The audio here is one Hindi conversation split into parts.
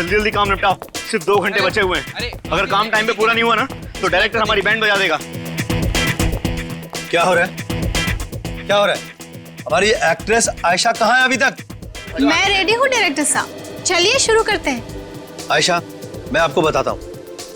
जल्दी जल्दी काम निपटाओ, सिर्फ 2 घंटे बचे हुए हैं। अगर काम टाइम पे पूरा नहीं हुआ ना तो डायरेक्टर हमारी बैंड बजा देगा। क्या हो रहा है? क्या हो रहा है? हमारी एक्ट्रेस आयशा कहाँ है अभी तक? मैं रेडी हूँ डायरेक्टर साहब, चलिए शुरू करते हैं। आयशा, मैं आपको बताता हूँ,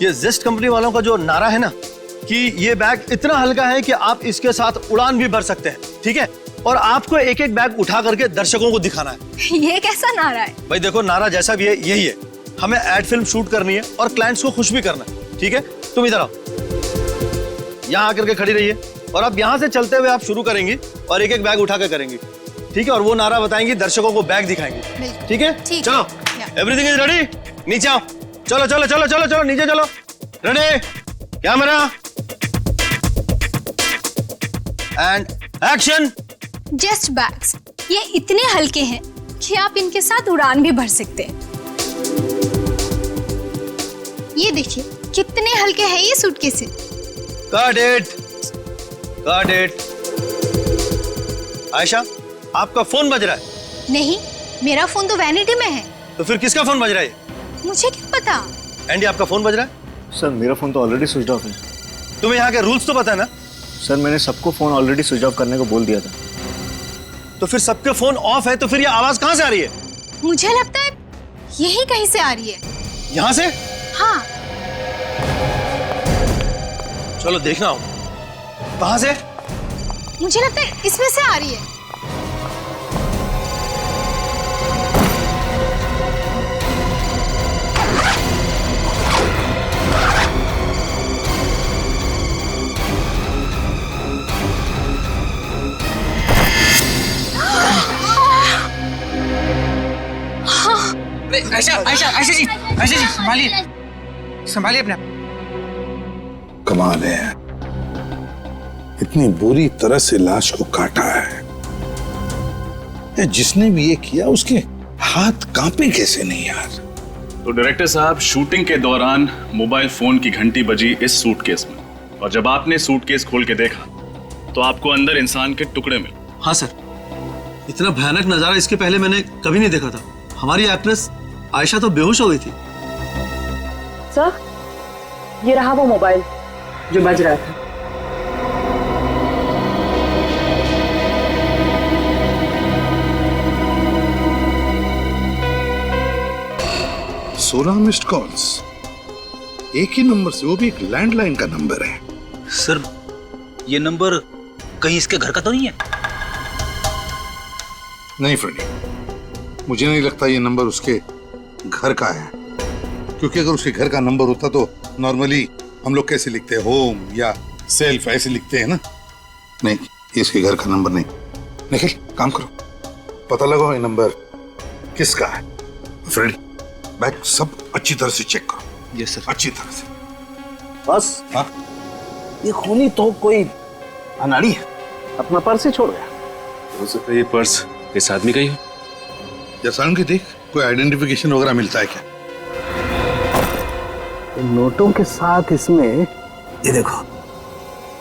ये जेस्ट कंपनी वालों का जो नारा है ना कि ये बैग इतना हल्का है कि आप इसके साथ उड़ान भी भर सकते हैं, ठीक है? और आपको एक एक बैग उठा करके दर्शकों को दिखाना है। ये कैसा नारा है? भाई देखो, नारा जैसा भी है यही है। हमें एड फिल्म शूट करनी है और क्लाइंट्स को खुश भी करना है, ठीक है? तुम इधर आओ, यहाँ आकर के खड़ी रहिए और अब यहाँ से चलते हुए आप शुरू करेंगी और एक एक बैग उठा कर करेंगी, ठीक है? और वो नारा बताएंगी, दर्शकों को बैग दिखाएंगी, ठीक है? चलो, एवरीथिंग इज रेडी? नीचे आओ, चलो चलो चलो चलो चलो नीचे चलो। Ready, camera and action. Just bags, ये इतने हल्के हैं कि आप इनके साथ उड़ान भी भर सकते हैं। ये देखिए कितने हल्के हैं ये suitcases. Got it. Got it. Ayesha, आपका फोन बज रहा है? नहीं, मेरा फोन तो वैनिटी में है। तो फिर किसका फोन बज रहा है? मुझे क्या पता। एंडी, आपका फोन बज रहा है? सर मेरा फोन तो ऑलरेडी स्विच ऑफ है। तुम्हें यहाँ के रूल्स तो पता है ना? सर मैंने सबको फोन ऑलरेडी स्विच ऑफ करने को बोल दिया था। तो फिर सबके फोन ऑफ है तो फिर ये आवाज कहाँ से आ रही है? मुझे लगता है यही कहीं से आ रही है। यहाँ से? हाँ। चलो देखना हो। कहाँ से? मुझे लगता है इसमें से आ रही है। आयशा आयशा आयशा जी संभालिए, संभालिए अपने आप। कमाल है, इतनी बुरी तरह से लाश को काटा है। जिसने भी ये किया उसके हाथ कांपे कैसे नहीं यार? तो डायरेक्टर साहब, शूटिंग के दौरान मोबाइल फोन की घंटी बजी इस सूटकेस में, और जब आपने सूटकेस खोल के देखा तो आपको अंदर इंसान के टुकड़े मिले। हाँ सर, इतना भयानक नजारा इसके पहले मैंने कभी नहीं देखा था। हमारी एक्ट्रेस आयशा तो बेहोश हो गई थी। सर, ये रहा वो मोबाइल जो बज रहा था। सोलह मिस्ड कॉल्स, एक ही नंबर से, वो भी एक लैंडलाइन का नंबर है। सर, ये नंबर कहीं इसके घर का तो नहीं है? नहीं फ्रेंडी, मुझे नहीं लगता ये नंबर उसके घर का है, क्योंकि अगर उसके घर का नंबर होता तो नॉर्मली हम लोग कैसे लिखते हैं, होम या सेल्फ ऐसे लिखते हैं ना। नहीं, ये इसके घर का नंबर नहीं। निखिल, काम करो, पता लगाओ ये नंबर किसका है। फ्रेंडी, बैग सब अच्छी तरह से चेक करो। Yes sir. अच्छी तरह से। बस, हाँ, ये खूनी तो कोई अनाड़ी है, अपना पर्स ही छोड़ गया। हो सकता है ये पर्स इस आदमी का ही हो। जैसा कि देख, कोई आइडेंटिफिकेशन वगैरह मिलता है क्या? नोटों के साथ इसमें ये देखो,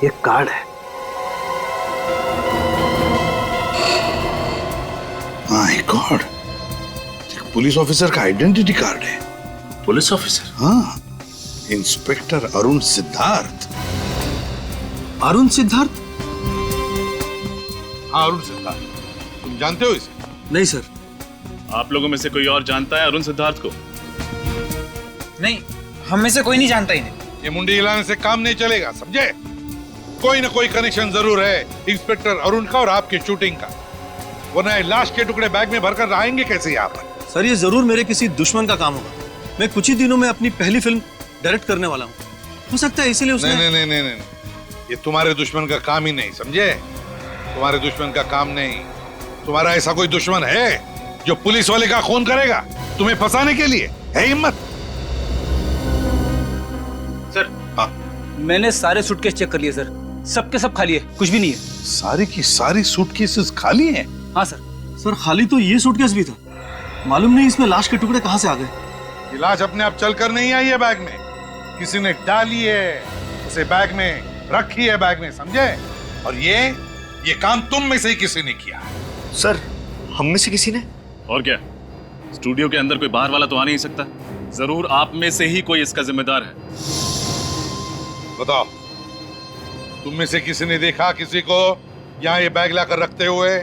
ये कार्ड है। माय गॉड, पुलिस ऑफिसर का आइडेंटिटी कार्ड है। Police officer? हाँ, इंस्पेक्टर अरुण सिद्धार्थ। अरुण सिद्धार्थ? हाँ, अरुण सिद्धार्थ। तुम जानते हो इसे? नहीं सर। आप लोगों में से कोई और जानता है अरुण सिद्धार्थ को? नहीं, हम में से कोई नहीं जानता इन्हें। ये मुंडी हिलाने से काम नहीं चलेगा, समझे? कोई ना कोई कनेक्शन जरूर है इंस्पेक्टर अरुण का और आपकी शूटिंग का, वरना लाश के टुकड़े बैग में भरकर आएंगे कैसे यहाँ पर? सर, ये जरूर मेरे किसी दुश्मन का काम होगा। मैं कुछ ही दिनों में अपनी पहली फिल्म डायरेक्ट करने वाला हूँ, हो सकता है इसीलिए उसने। नहीं नहीं नहीं नहीं, ये तुम्हारे दुश्मन का काम ही नहीं, समझे? तुम्हारे दुश्मन का काम नहीं। तुम्हारा ऐसा कोई दुश्मन है जो पुलिस वाले का खून करेगा तुम्हें फंसाने के लिए? है हिम्मत? सर, हाँ, मैंने सारे सूटकेस चेक कर लिए सर, सबके सब खाली है, कुछ भी नहीं है। सारी की सारी सूटकेसेस खाली हैं? हाँ सर। सर, खाली तो ये सूटकेस भी था, मालूम नहीं इसमें लाश के टुकड़े कहाँ से आ गए। ये लाश अपने आप चलकर नहीं आई है बैग में, किसी ने डाली है, उसे बैग में रखी है, बैग में, समझे? और ये काम तुम में से ही किसी ने किया है। सर, हम में से किसी ने? और क्या, स्टूडियो के अंदर कोई बाहर वाला तो आ नहीं सकता। जरूर आप में से ही कोई इसका जिम्मेदार है। बताओ, तुम में से किसी ने देखा किसी को यहाँ ये बैग लाकर रखते हुए?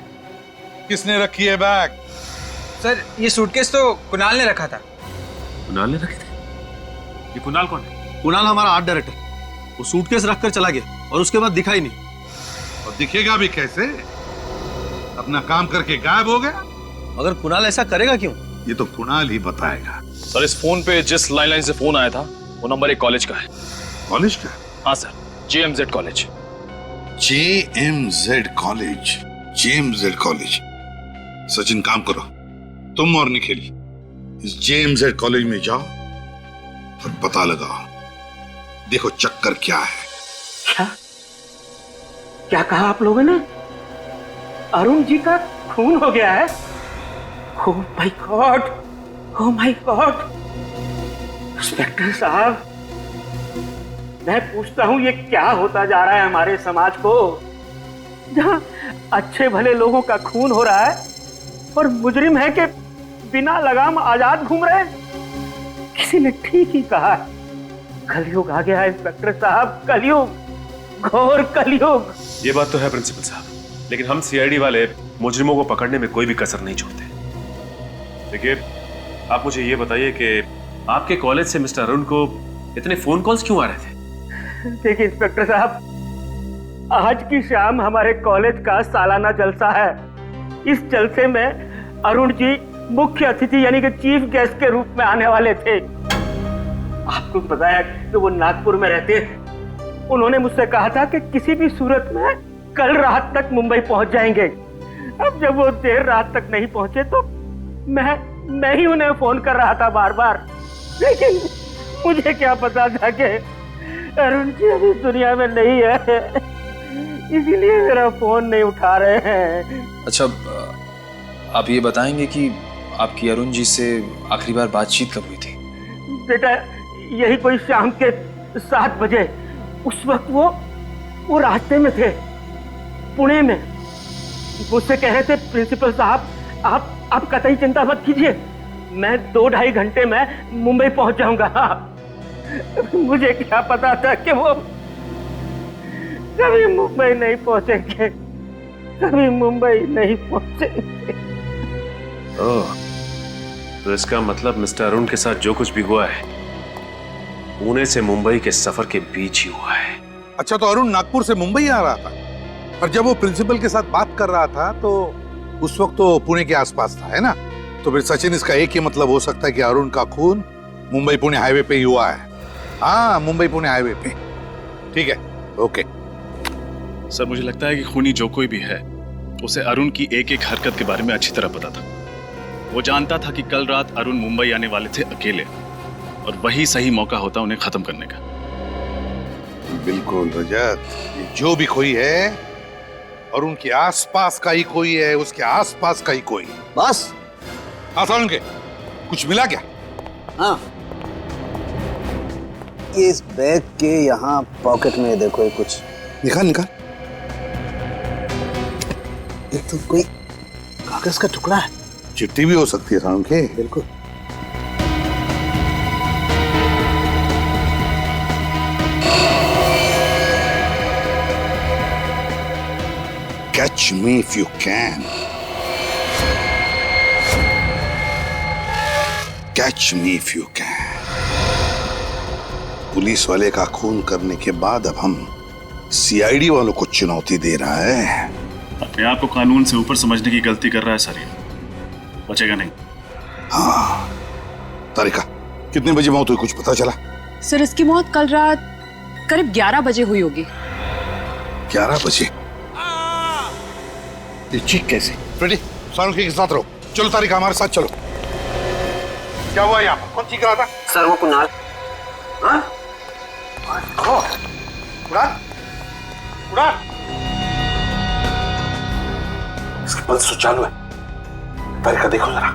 किसने रखी है बैग? सर ये सूटकेस तो कुणाल ने रखा था। कुणाल ने रखे थे? ये कुणाल कौन है? कुणाल हमारा आर्ट डायरेक्टर। वो सूटकेस रखकर चला गया और उसके बाद दिखा ही नहीं। और दिखेगा भी कैसे? अपना काम करके गायब हो गया। मगर कुणाल ऐसा करेगा क्यों? ये तो कुणाल ही बताएगा। सर इस फोन पे जिस लैंडलाइन से फोन आया था वो नंबर एक कॉलेज का है। कॉलेज का? हाँ sir, JMZ college. JMZ college, JMZ college. Sachin काम करो, तुम और निखिल इस JMZ कॉलेज में जाओ और पता लगाओ, देखो चक्कर क्या है। क्या क्या कहा आप लोगों ने? अरुण जी का खून हो गया है? Oh my God, oh my God. Inspector साहब, मैं पूछता हूं ये क्या होता जा रहा है हमारे समाज को, जहां अच्छे भले लोगों का खून हो रहा है और मुजरिम है कि बिना लगाम आजाद घूम रहे हैं। किसी ने ठीक ही कहा है, कलयुग आ गया है इंस्पेक्टर साहब, कलयुग, घोर कलयुग। ये बात तो है प्रिंसिपल साहब, लेकिन हम CID वाले मुजरिमों को पकड़ने में कोई भी कसर नहीं छोड़ते। देखिए, आप मुझे ये बताइए कि आपके कॉलेज से मिस्टर अरुण को इतने फोन कॉल्स क्यों आ रहे थे? देखिए इंस्पेक्टर साहब, आज की शाम हमारे कॉलेज का सालाना जलसा है। इस जलसे में अरुण जी मुख्य अतिथि यानी कि चीफ गेस्ट के रूप में आने वाले थे। आपको बताया कि वो नागपुर में रहते हैं। उन्होंने मुझसे कहा था कि किसी भी सूरत में कल रात तक मुंबई पहुंच जाएंगे। अब जब वो देर रात तक नहीं पहुंचे तो मैं ही उन्हें फोन कर रहा था बार बार, लेकिन मुझे क्या पता था कि अरुण जी अभी दुनिया में नहीं है, इसीलिए मेरा फोन नहीं उठा रहे हैं। अच्छा, आप ये बताएंगे कि आपकी अरुण जी से आखिरी बार बातचीत कब हुई थी? बेटा, यही कोई शाम के 7 बजे। उस वक्त वो रास्ते में थे, पुणे में। मुझसे कह रहे थे प्रिंसिपल साहब, आप कतई चिंता मत कीजिए, मैं 2-2.5 घंटे में मुंबई पहुंच जाऊंगा। मुझे क्या पता था कि वो कभी मुंबई नहीं पहुंचेंगे, कभी मुंबई नहीं पहुंचेंगे। ओह, तो इसका मतलब मिस्टर अरुण के साथ जो कुछ भी हुआ है पुणे से मुंबई के सफर के बीच ही हुआ है। अच्छा, तो अरुण नागपुर से मुंबई आ रहा था और जब वो प्रिंसिपल के साथ बात कर रहा था तो उस वक्त तो पुणे के आसपास था, है ना? तो फिर सचिन, इसका एक ही मतलब हो सकता है कि अरुण का खून मुंबई पुणे हाईवे पे ही हुआ है। हाँ, मुंबई पुणे हाईवे पे। ठीक है, ओके। सर, मुझे लगता है कि खूनी जो कोई भी है उसे अरुण की एक एक हरकत के बारे में अच्छी तरह पता था। वो जानता था कि कल रात अरुण मुंबई आने वाले थे अकेले, और वही सही मौका होता उन्हें खत्म करने का। बिल्कुल रजत, ये जो भी कोई है और उनके आसपास का ही कोई है, उसके आसपास का ही कोई। बस आसान के कुछ मिला क्या? हाँ, ये इस बैग के यहाँ पॉकेट में देखो, ये कुछ निकाल। ये तो कोई कागज का टुकड़ा है। चिट्ठी भी हो सकती है साउंड के। बिल्कुल। Catch me if you can. Catch me if you can. Police वाले का खून करने के बाद अब हम CID वालों को चुनौती दे रहा है। अपने आप को कानून से ऊपर समझने की गलती कर रहा है सर, ये बचेगा नहीं। हाँ, तारिका, कितने बजे मौत हुई, कुछ पता चला? सर, इसकी मौत कल रात करीब 11 बजे हुई होगी। 11 बजे? ये चीख कैसे? फ्रेडी, सानुकी के साथ रहो। चलो तारिका, हमारे साथ चलो। क्या हुआ यहाँ? कौन चीख रहा था? सर, वो कुणाल। हाँ? उड़ान? इसकी पल्स तो चालू है। तारिका देखो जरा।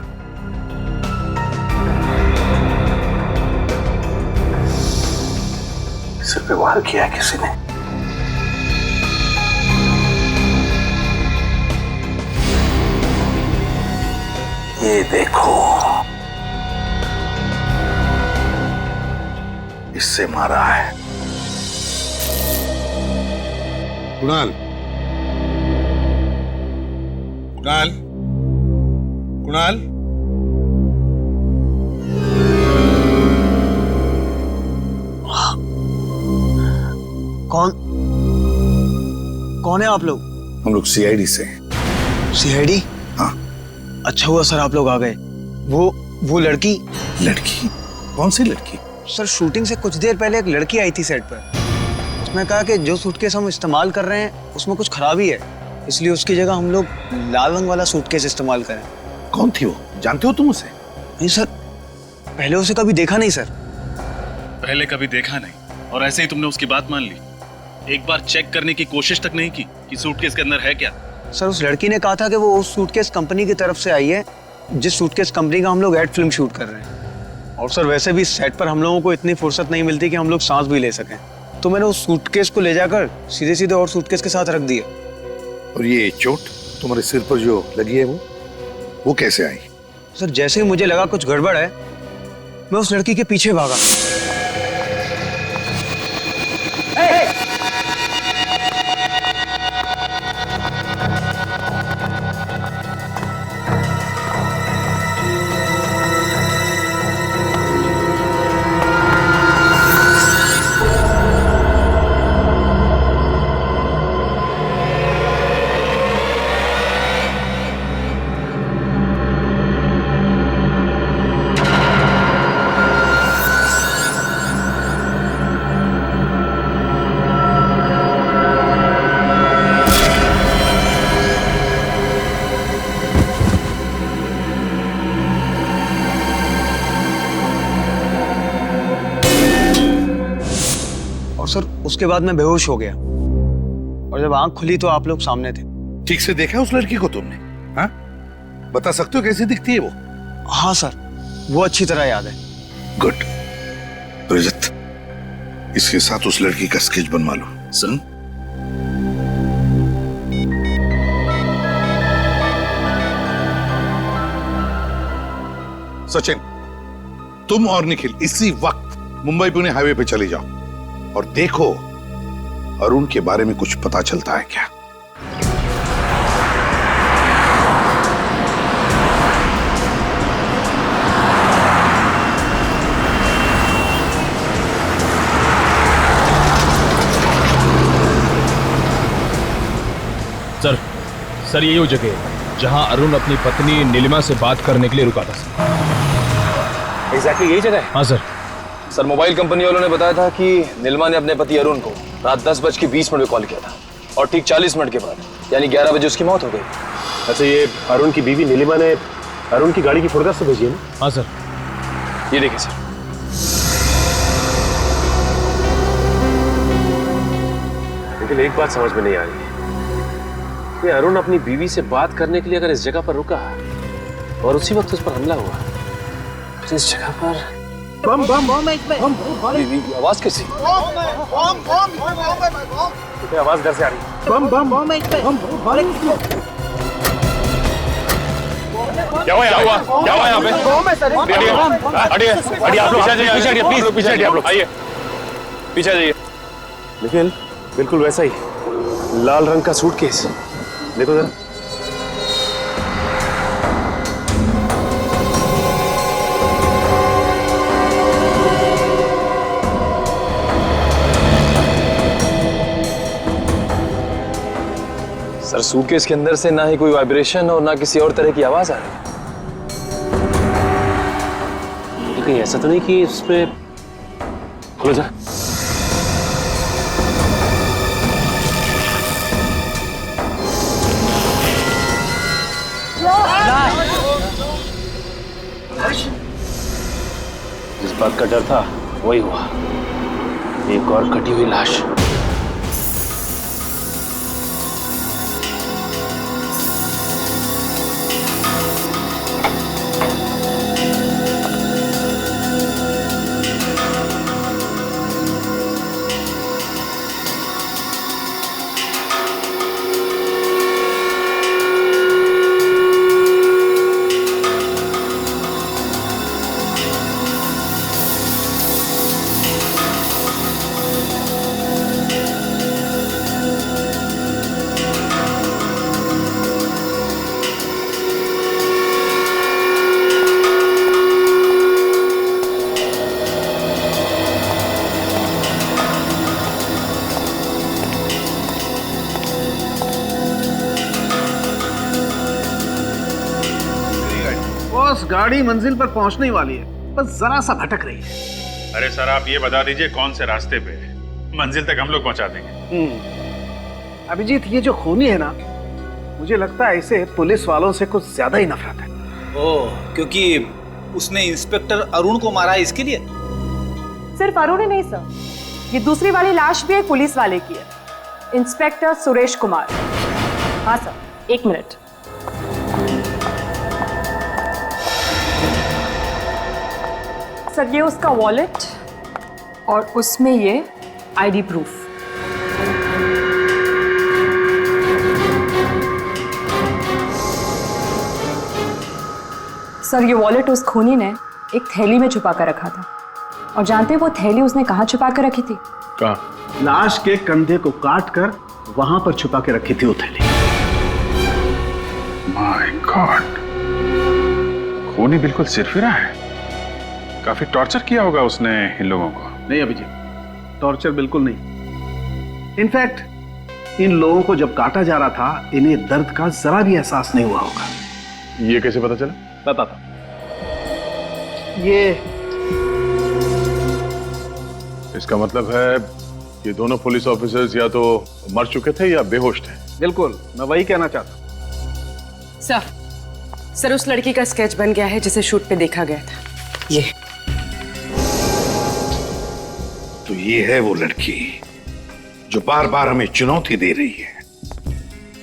सिर पे वार किया है किसी ने। ये देखो, से मारा है। कुणाल, कुणाल, कुणाल, कौन है आप लोग? हम लोग सीआईडी से। सीआईडी? हाँ। अच्छा हुआ सर आप लोग आ गए। वो लड़की। लड़की? कौन सी लड़की? सर शूटिंग से कुछ देर पहले एक लड़की आई थी सेट पर। उसने कहा कि जो सूटकेस हम इस्तेमाल कर रहे हैं उसमें कुछ खराबी है, इसलिए उसकी जगह हम लोग लाल रंग वाला सूटकेस इस्तेमाल करें। कौन थी वो? जानते हो तुम उसे? नहीं सर, पहले उसे कभी देखा नहीं सर। पहले कभी देखा नहीं और ऐसे ही तुमने उसकी बात मान ली? एक बार चेक करने की कोशिश तक नहीं की कि सूटकेस के अंदर है क्या? सर उस लड़की ने कहा था कि वो उस सूटकेस कंपनी की तरफ से आई है जिस सूटकेस कंपनी का हम लोग एड फिल्म शूट कर रहे हैं। और सर वैसे भी सेट पर हम लोगों को इतनी फुर्सत नहीं मिलती कि हम लोग सांस भी ले सकें, तो मैंने उस सूटकेस को ले जाकर सीधे सीधे और सूटकेस के साथ रख दिया। और ये चोट तुम्हारे सिर पर जो लगी है वो कैसे आई? सर जैसे ही मुझे लगा कुछ गड़बड़ है, मैं उस लड़की के पीछे भागा। सर उसके बाद मैं बेहोश हो गया और जब आंख खुली तो आप लोग सामने थे। ठीक से देखा उस लड़की को तुमने? हाँ, बता सकते हो कैसी दिखती है वो? हाँ सर, वो अच्छी तरह याद है। गुड। रजत, इसके साथ उस लड़की का स्केच बनवा लो। सर सचिन, तुम और निखिल इसी वक्त मुंबई पुणे हाईवे पे चले जाओ और देखो अरुण के बारे में कुछ पता चलता है क्या। सर यही वो जगह है जहां अरुण अपनी पत्नी नीलिमा से बात करने के लिए रुका था। एग्जैक्टली यही जगह है? हाँ सर। सर मोबाइल कंपनी वालों ने बताया था कि नीलिमा ने अपने पति अरुण को रात 10:20 पे कॉल किया था और ठीक 40 मिनट के बाद यानी 11 बजे उसकी मौत हो गई। अच्छा, ये अरुण की बीवी नीलिमा ने अरुण की गाड़ी की फोटोग्राफ तो भेजी है ना? हाँ सर। ये देखिए सर। लेकिन एक बात समझ में नहीं आ रही है कि अरुण अपनी बीवी से बात करने के लिए अगर इस जगह पर रुका और उसी वक्त उस पर हमला हुआ तो इस जगह पर बम बम बम आवाज कैसी? आवाज घर से आ रही है। बम बम बम क्या हुआ यहाँ पे? हटिए आप लोग, पीछे हटिए प्लीज, पीछे हटिए आप लोग, आइए पीछे जाइए। निखिल, बिल्कुल वैसा ही लाल रंग का सूटकेस, देखो जरा। सर सूटकेस के अंदर से ना ही कोई वाइब्रेशन और ना किसी और तरह की आवाज आ रही है। कहीं ऐसा तो नहीं कि इसमें खोलो जरा। जिस बात का डर था वही हुआ, एक और कटी हुई लाश। गाड़ी मंजिल पर पहुंचने वाली है, बस जरा सा भटक रही है। अरे सर आप ये बता दीजिए कौन से रास्ते पे है? मंजिल तक हम लोग पहुंचा देंगे। अभिजीत, ये जो खूनी है ना, मुझे लगता है इसे पुलिस वालों से कुछ ज्यादा ही नफरत है। ओह, क्योंकि उसने इंस्पेक्टर अरुण को मारा है इसके लिए? सिर्फ अरुण ही नहीं सर, ये दूसरी वाली लाश भी एक पुलिस वाले की है, इंस्पेक्टर सुरेश कुमार। हाँ सर, 1 मिनट। सर ये उसका वॉलेट और उसमें ये आईडी प्रूफ। सर ये वॉलेट उस खूनी ने एक थैली में छुपा कर रखा था, और जानते हैं वो थैली उसने कहाँ छुपा कर रखी थी? कहाँ? लाश के कंधे को काट कर वहां पर छुपा के रखी थी वो थैली। माय गॉड, खूनी बिल्कुल सिरफिरा है। काफी टॉर्चर किया होगा उसने इन लोगों को। नहीं अभिजीत, टॉर्चर बिल्कुल नहीं। इनफैक्ट इन लोगों को जब काटा जा रहा था, इन्हें दर्द का जरा भी एहसास नहीं हुआ होगा। ये कैसे पता चला? बताता। ये इसका मतलब है ये दोनों पुलिस ऑफिसर्स या तो मर चुके थे या बेहोश थे। बिल्कुल, मैं वही कहना चाहता। सर उस लड़की का स्केच बन गया है जिसे शूट पे देखा गया था। ये तो ये है वो लड़की जो बार बार हमें चुनौती दे रही है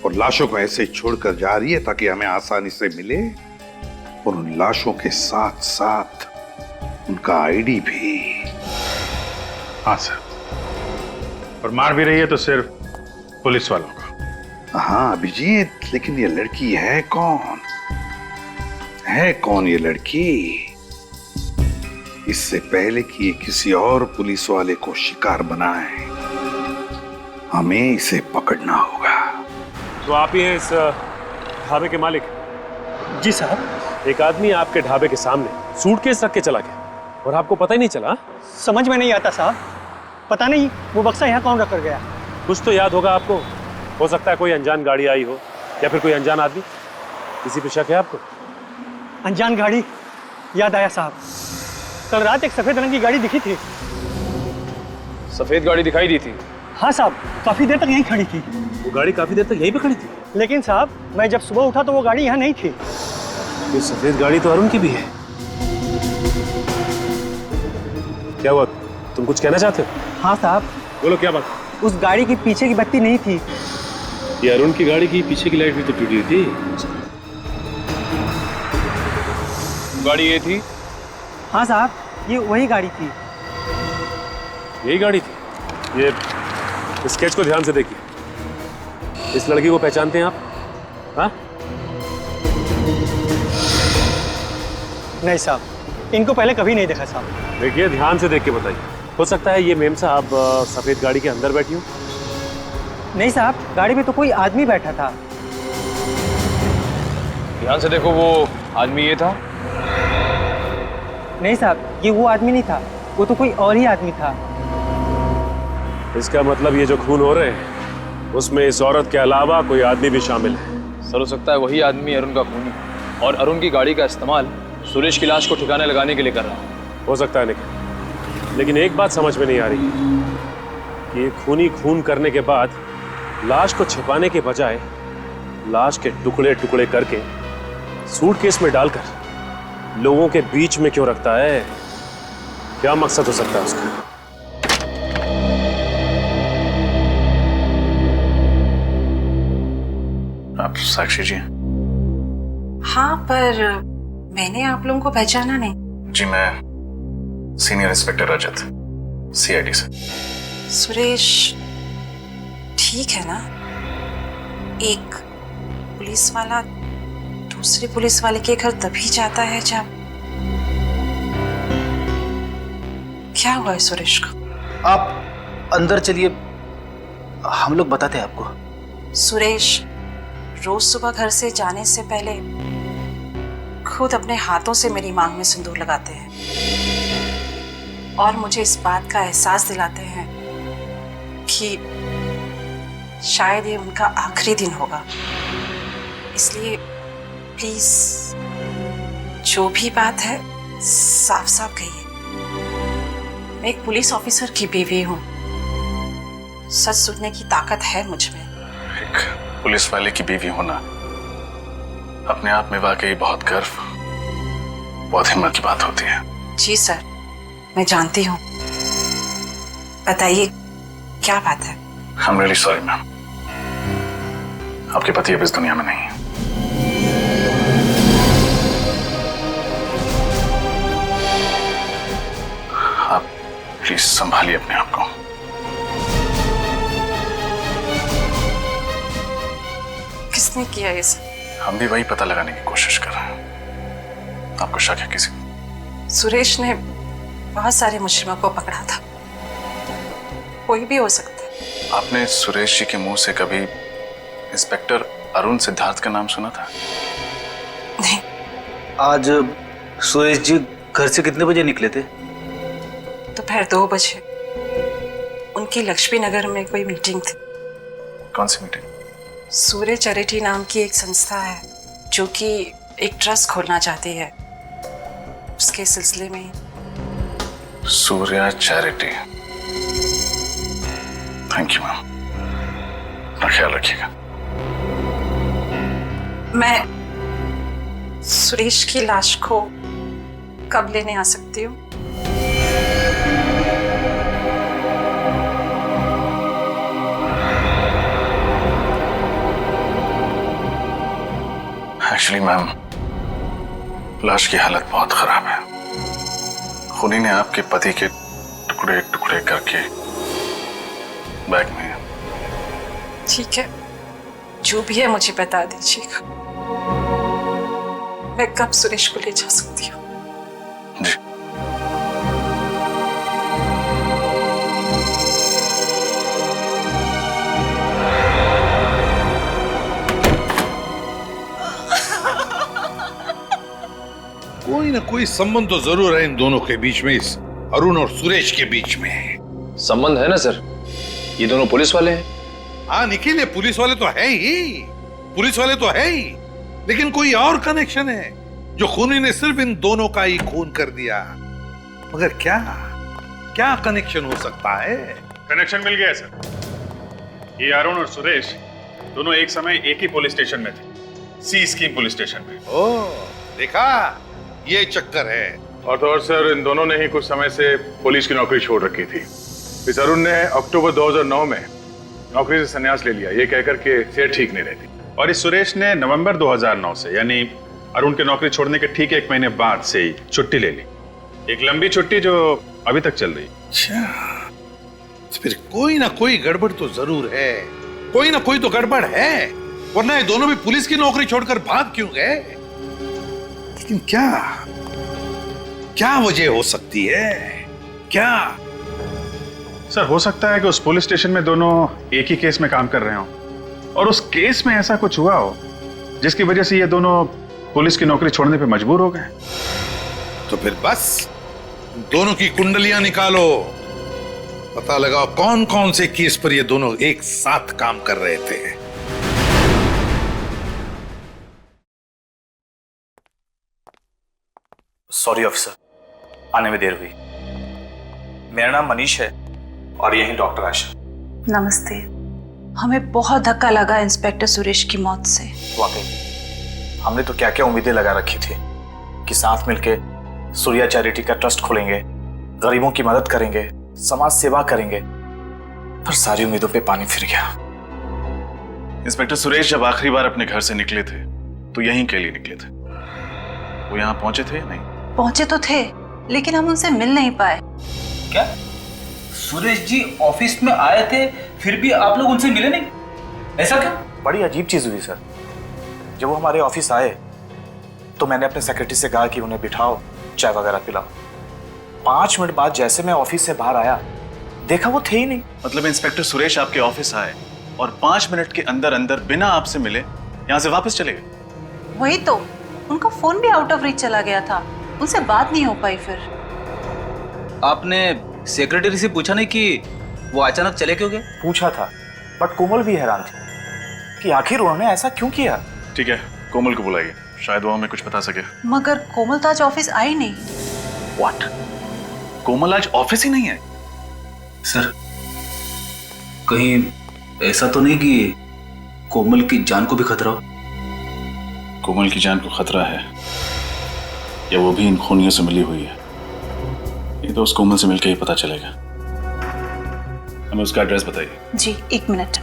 और लाशों को ऐसे छोड़कर जा रही है ताकि हमें आसानी से मिले, और उन लाशों के साथ साथ उनका आईडी भी। हाँ सर, और मार भी रही है तो सिर्फ पुलिस वालों को। हाँ अभिजीत, लेकिन ये लड़की है कौन? है कौन ये लड़की? इससे पहले कि ये किसी और पुलिस वाले को शिकार बनाए, हमें इसे पकड़ना होगा। तो आप ही हैं इस ढाबे के मालिक? जी साहब। एक आदमी आपके ढाबे के सामने सूटकेस रख के चला गया और आपको पता ही नहीं चला? समझ में नहीं आता साहब, पता नहीं वो बक्सा यहाँ कौन रख कर गया। कुछ तो याद होगा आपको। हो सकता है कोई अनजान गाड़ी आई हो या फिर कोई अनजान आदमी। किसी पे शक है आपको? अनजान गाड़ी याद आया साहब, कल रात एक सफेद रंग की गाड़ी दिखी थी। सफेद गाड़ी दिखाई दी थी? हाँ साहब, काफी देर तक यहीं खड़ी थी। वो गाड़ी काफी देर तक यहीं पे खड़ी थी? लेकिन साहब मैं जब सुबह उठा तो वो गाड़ी यहाँ नहीं थी। ये सफेद गाड़ी तो अरुण की भी है। क्या हुआ, तुम कुछ कहना चाहते हो? हाँ साहब। बोलो क्या बात? उस गाड़ी की पीछे की बत्ती नहीं थी। ये अरुण की गाड़ी की पीछे की लाइट भी तो टूटी हुई थी। गाड़ी ये थी? हाँ साहब, ये वही गाड़ी थी। यही गाड़ी थी? ये स्केच को ध्यान से देखिए। इस लड़की को पहचानते हैं आप? हाँ? नहीं साहब, इनको पहले कभी नहीं देखा साहब। देखिए ध्यान से देख के बताइए। हो सकता है ये मेम साहब सफेद गाड़ी के अंदर बैठी हो। नहीं साहब, गाड़ी में तो कोई आदमी बैठा था। ध्यान से देखो, वो आदमी ये था? नहीं साहब, ये वो आदमी नहीं था, वो तो कोई और ही आदमी था। इसका मतलब ये जो खून हो रहे हैं उसमें इस औरत के अलावा कोई आदमी भी शामिल है। सर हो सकता है वही आदमी अरुण का खूनी, और अरुण की गाड़ी का इस्तेमाल सुरेश की लाश को ठिकाने लगाने के लिए कर रहा है। हो सकता है निखिल, लेकिन एक बात समझ में नहीं आ रही कि खूनी खून करने के बाद लाश को छिपाने के बजाय लाश के टुकड़े टुकड़े करके सूटकेस में डालकर लोगों के बीच में क्यों रखता है? क्या मकसद हो सकता है उसका? आप साक्षी जी? हाँ, पर मैंने आप लोगों को पहचाना नहीं। जी मैं सीनियर इंस्पेक्टर रजत, सीआईडी से। सुरेश ठीक है ना? एक पुलिस वाला दूसरे पुलिस वाले के घर तभी जाता है जब... क्या हुआ है सुरेश को? आप अंदर चलिए, हम लोग बताते हैं आपको। सुरेश रोज सुबह घर से जाने से पहले खुद अपने हाथों से मेरी मांग में सिंदूर लगाते हैं और मुझे इस बात का एहसास दिलाते हैं कि शायद ये उनका आखिरी दिन होगा। इसलिए प्लीज जो भी बात है साफ साफ कहिए। मैं एक पुलिस ऑफिसर की बीवी हूँ, सच सुनने की ताकत है मुझ में। एक पुलिस वाले की बीवी होना अपने आप में वाकई बहुत गर्व, बहुत हिम्मत की बात होती है। जी सर, मैं जानती हूँ। बताइए क्या बात है? I'm really sorry मैम, आपके पति अब इस दुनिया में नहीं है। आप प्लीज संभालिए अपने आप को। किसने किया ये सब? हम भी वही पता लगाने की कोशिश कर रहे हैं। आपको शक है किसी? सुरेश ने बहुत सारे मुजरिमों को पकड़ा था, कोई भी हो सकता है। आपने सुरेश जी के मुंह से कभी इंस्पेक्टर अरुण सिद्धार्थ का नाम सुना था? नहीं। आज सुरेश जी घर से कितने बजे निकले थे? दोपहर 2 बजे। उनकी लक्ष्मी नगर में कोई मीटिंग थी। कौन सी मीटिंग? सूर्य चैरिटी नाम की एक संस्था है जो कि एक ट्रस्ट खोलना चाहती है, उसके सिलसिले में। Surya charity. Thank you ma'am, अपना ख्याल रखिएगा। मैं सुरेश की लाश को कब लेने आ सकती हूँ? एक्चुअली मैम, लाश की हालत बहुत खराब है। खूनी ने आपके पति के टुकड़े टुकड़े करके बैग में। ठीक है, जो भी है मुझे बता दीजिएगा। मैं कब सुरेश को ले जा सकती हूँ? जी। कोई ना कोई संबंध तो जरूर है इन दोनों के बीच में, इस अरुण और सुरेश के बीच में। संबंध है ना सर, ये दोनों पुलिस वाले हैं। हाँ निखिल, ये पुलिस वाले तो है ही, पुलिस वाले तो है ही, लेकिन कोई और कनेक्शन है जो खूनी ने सिर्फ इन दोनों का ही खून कर दिया। मगर क्या क्या कनेक्शन हो सकता है? कनेक्शन मिल गया सर। ये अरुण और सुरेश दोनों एक समय एक ही पुलिस स्टेशन में थे, सी स्कीम पुलिस स्टेशन में। ओ देखा, ये चक्कर है। और तो और सर, इन दोनों ने ही कुछ समय से पुलिस की नौकरी छोड़ रखी थी। इस अरुण ने अक्टूबर 2009 में नौकरी से संन्यास ले लिया, ये कहकर के सेहत ठीक नहीं रहती। और इस सुरेश ने नवंबर 2009 से, यानी अरुण के नौकरी छोड़ने के ठीक 1 महीने बाद से ही छुट्टी ले ली। एक लंबी छुट्टी जो अभी तक चल रही। अच्छा, तो फिर कोई ना कोई गड़बड़ तो जरूर है, कोई ना कोई तो गड़बड़ है, वरना ये दोनों भी पुलिस की नौकरी छोड़कर भाग क्यों गए? लेकिन क्या क्या वजह हो सकती है? क्या? सर, हो सकता है कि उस पुलिस स्टेशन में दोनों एक ही केस में काम कर रहे हो और उस केस में ऐसा कुछ हुआ हो जिसकी वजह से ये दोनों पुलिस की नौकरी छोड़ने पे मजबूर हो गए। तो फिर बस दोनों की कुंडलियां निकालो, पता लगाओ कौन कौन से केस पर ये दोनों एक साथ काम कर रहे थे। सॉरी ऑफिसर, आने में देर हुई। मेरा नाम मनीष है और यही डॉक्टर आशा। नमस्ते। हमें बहुत धक्का लगा इंस्पेक्टर सुरेश की मौत से। वाकई हमने तो क्या क्या उम्मीदें लगा रखी थी कि साथ मिलके सूर्या चैरिटी का ट्रस्ट खोलेंगे, गरीबों की मदद करेंगे, समाज सेवा करेंगे, पर सारी उम्मीदों पे पानी फिर गया। इंस्पेक्टर सुरेश जब आखिरी बार अपने घर से निकले थे तो यहीं के लिए निकले थे। वो यहाँ पहुंचे थे या नहीं? पहुंचे तो थे, लेकिन हम उनसे मिल नहीं पाए। क्या सुरेश जी ऑफिस में आए थे फिर भी आप लोग उनसे मिले नहीं? ऐसा क्या? बड़ी अजीब चीज हुई सर। जब वो हमारे ऑफिस आए तो मैंने अपने सेक्रेटरी से कहा कि उन्हें बिठाओ, चाय वगैरह पिलाओ। 5 मिनट बाद जैसे मैं ऑफिस से बाहर आया, देखा वो थे ही नहीं। मतलब इंस्पेक्टर सुरेश आपके ऑफिस आए और 5 मिनट के अंदर अंदर बिना आपसे मिले यहाँ से वापस चले गए? वही तो, उनका फोन भी आउट ऑफ रीच चला गया था, उनसे बात नहीं हो पाई। फिर आपने सेक्रेटरी से पूछा नहीं कि वो अचानक चले क्यों गए? पूछा था, बट कोमल भी हैरान थी कि आखिर उन्होंने ऐसा क्यों किया। ठीक है, कोमल को बुलाइए। शायद वो हमें कुछ बता सके। मगर कोमल तो आज ऑफिस आई नहीं। व्हाट? कोमल आज ऑफिस ही नहीं है? सर, कहीं ऐसा तो नहीं कि कोमल की जान को भी खतरा हो? कोमल की जान को खतरा है या वो भी इन खूनियों से मिली हुई है, ये तो उस कोमल से मिलकर ही पता चलेगा। हमें उसका एड्रेस बताइए। जी, 1 मिनट।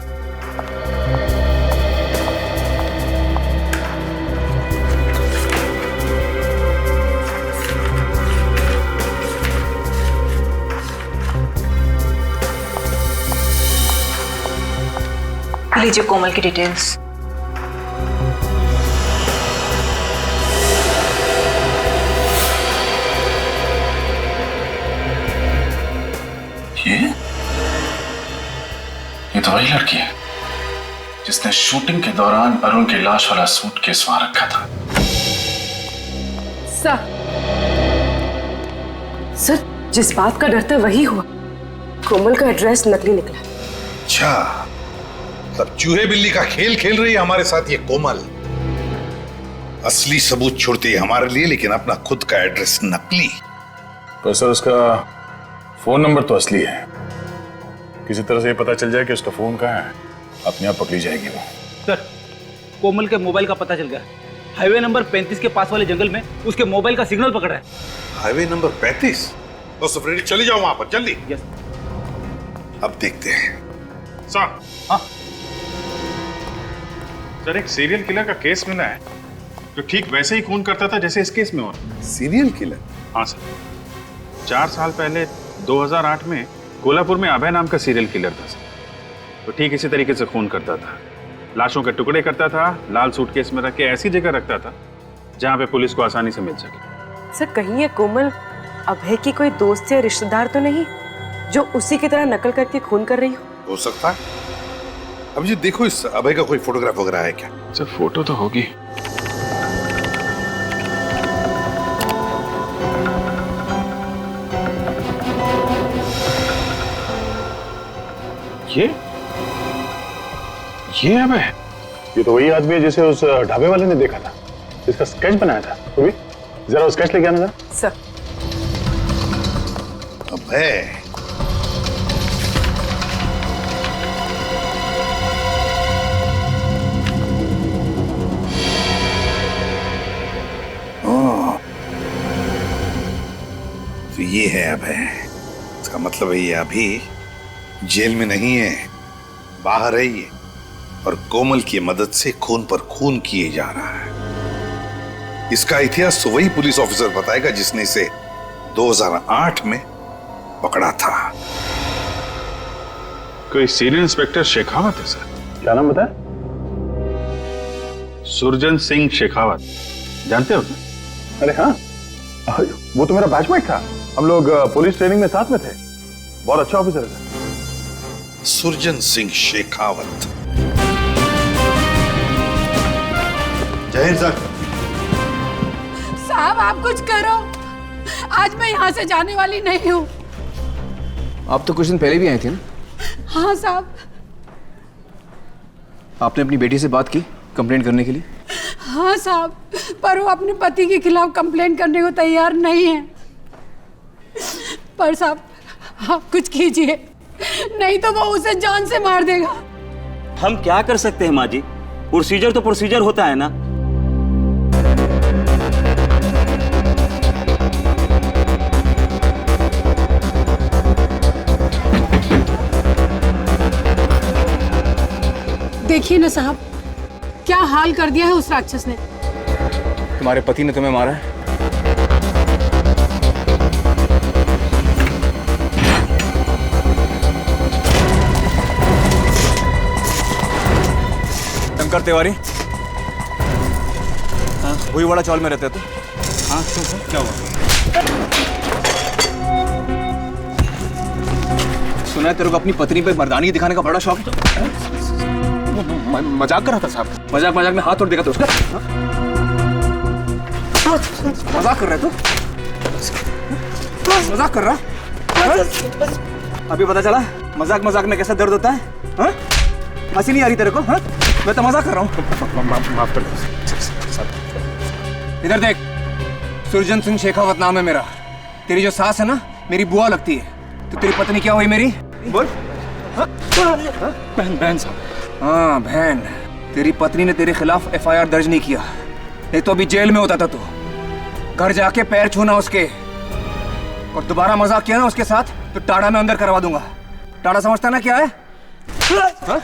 लीजिए कोमल की डिटेल्स। ये तो वही लड़की है जिसने शूटिंग के दौरान अरुण की लाश वाला सूटकेस वहां रखा था। सर, जिस बात का डर था वही हुआ। कोमल का एड्रेस नकली निकला। अच्छा, तब चूहे बिल्ली का खेल खेल रही है हमारे साथ ये कोमल। असली सबूत छोड़ती है हमारे लिए, लेकिन अपना खुद का एड्रेस नकली। पर सर, उसका फोन नंबर तो असली है। किसी तरह से ये पता चल जाए कि उसका फोन कहाँ है, अपने आप पकड़ी जाएगी वो। सर, कोमल के मोबाइल का पता चल गया। हाईवे नंबर 35 के पास वाले जंगल में उसके मोबाइल का सिग्नल पकड़ा है। Highway number 35? तो सफरेडी चली जाओ वहां पर जल्दी। यस। अब देखते हैं। सर, हाँ सर, एक सीरियल किलर का केस मिला है जो ठीक वैसे ही खून करता था जैसे इस केस में हुआ। Serial killer? हाँ सर, 4 साल पहले 2008 में कोल्हापुर में अभय नाम का सीरियल किलर था सर। तो ठीक इसी तरीके से खून करता था, लाशों के टुकड़े करता था, लाल सूटकेस में रख के ऐसी जगह रखता था जहां पे पुलिस को आसानी से मिल सके। सर, कहीं ये कोमल अभय की कोई दोस्त या रिश्तेदार तो नहीं जो उसी की तरह नकल करके खून कर रही हो सकता है। अब जी देखो, इस अभय का कोई फोटोग्राफ वगैरह है क्या? सर, फोटो तो होगी। ये अबे, ये तो वही आदमी है जिसे उस ढाबे वाले ने देखा था, जिसका स्केच बनाया था। तो भी जरा वो स्केच लेके आना था। सर। अबे, तो ये है अभय। इसका मतलब है ये अभी जेल में नहीं है, बाहर है ये, और कोमल की मदद से खून पर खून किए जा रहा है। इसका इतिहास तो वही पुलिस ऑफिसर बताएगा जिसने इसे 2008 में पकड़ा था। कोई सीनियर इंस्पेक्टर शेखावत है सर। क्या नाम बताया? सुरजन सिंह शेखावत, जानते हो? अरे हाँ, वो तो मेरा बैचमेट था। हम लोग पुलिस ट्रेनिंग में साथ में थे। बहुत अच्छा ऑफिसर है। सुरजन सिंह शेखावत। जय हिंद सर। साहब, आप कुछ करो, आज मैं यहाँ से जाने वाली नहीं हूँ। आप तो कुछ दिन पहले भी आए थे ना? हाँ साहब। आपने अपनी बेटी से बात की कंप्लेंट करने के लिए? हाँ साहब, पर वो अपने पति के खिलाफ कंप्लेंट करने को तैयार नहीं है। पर साहब, आप कुछ कीजिए, नहीं तो वो उसे जान से मार देगा। हम क्या कर सकते हैं माँ जी? प्रोसीजर तो प्रोसीजर होता है ना। देखिए ना साहब, क्या हाल कर दिया है उस राक्षस ने। तुम्हारे पति ने तुम्हें मारा है? शंकर तिवारी, वही वाला चौल में रहते थे? हाँ, क्या हुआ? सुना है तेरे को अपनी पत्नी पे मर्दानी दिखाने का बड़ा शौक है। मजाक कर रहा था साहब। मजाक में हाथ तोड़ देगा तो उसका? मजाक कर रहा है तू? मजाक कर रहा? अभी पता चला मजाक में कैसा दर्द होता है? हंसी नहीं आ रही तेरे को? मैं तो मजाक कर रहा हूँ। माफ कर दो। इधर देख, सुरजन सिंह शेखावत नाम है मेरा। तेरी जो सास है ना, मेरी बुआ लगती है। तो तेरी पत्नी क्या हुई मेरी? बोल। बहन, बहन साहब। हाँ बहन। तेरी पत्नी ने तेरे खिलाफ FIR दर्ज नहीं किया, नहीं तो अभी जेल में होता था तू। घर जाके पैर छूना उसके, और दोबारा मजाक किया ना उसके साथ तो टाड़ा में अंदर करवा दूंगा। टाड़ा समझता ना क्या है? हाँ?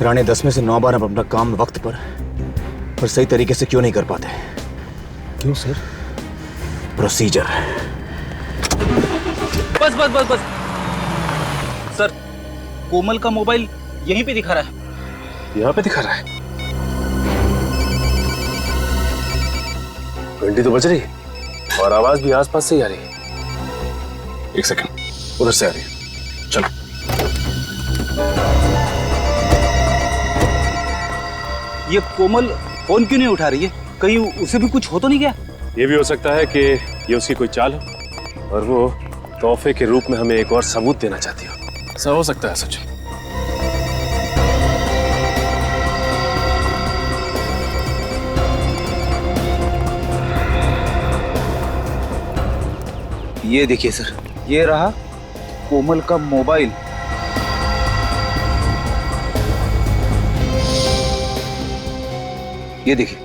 राणे 10 में से 9 बार हम अपना काम वक्त पर और सही तरीके से क्यों नहीं कर पाते? क्यों सर? प्रोसीजर। बस बस बस बस सर, कोमल का मोबाइल यहीं पे दिखा रहा है। यहाँ पे दिखा रहा है? घंटी तो बज रही है और आवाज भी आसपास से ही आ रही है। एक सेकंड, उधर से आ रही है। चलो। ये कोमल फोन क्यों नहीं उठा रही है? कहीं उसे भी कुछ हो तो नहीं गया? ये भी हो सकता है कि ये उसकी कोई चाल हो और वो तोहफे के रूप में हमें एक और सबूत देना चाहती हो। ऐसा हो सकता है सचिन। ये देखिए सर, ये रहा कोमल का मोबाइल। ये देखिए,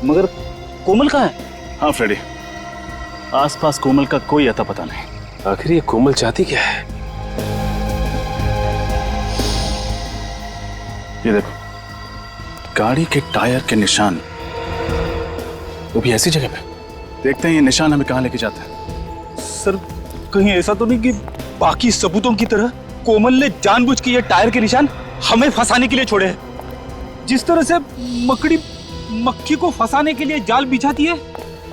मगर कोमल कहाँ है? हाँ फ्रेडी, आसपास कोमल का कोई अता पता नहीं। आखिर ये कोमल चाहती क्या है? ये देखो, गाड़ी के टायर के निशान, वो भी ऐसी जगह पे। देखते हैं ये निशान हमें कहाँ लेके जाता है। सर, कहीं ऐसा तो नहीं कि बाकी सबूतों की तरह कोमल ने जानबूझ के ये टायर के निशान हमें फंसाने के लिए छोड़े हैं? जिस तरह से मकड़ी मक्खी को फंसाने के लिए जाल बिछाती है,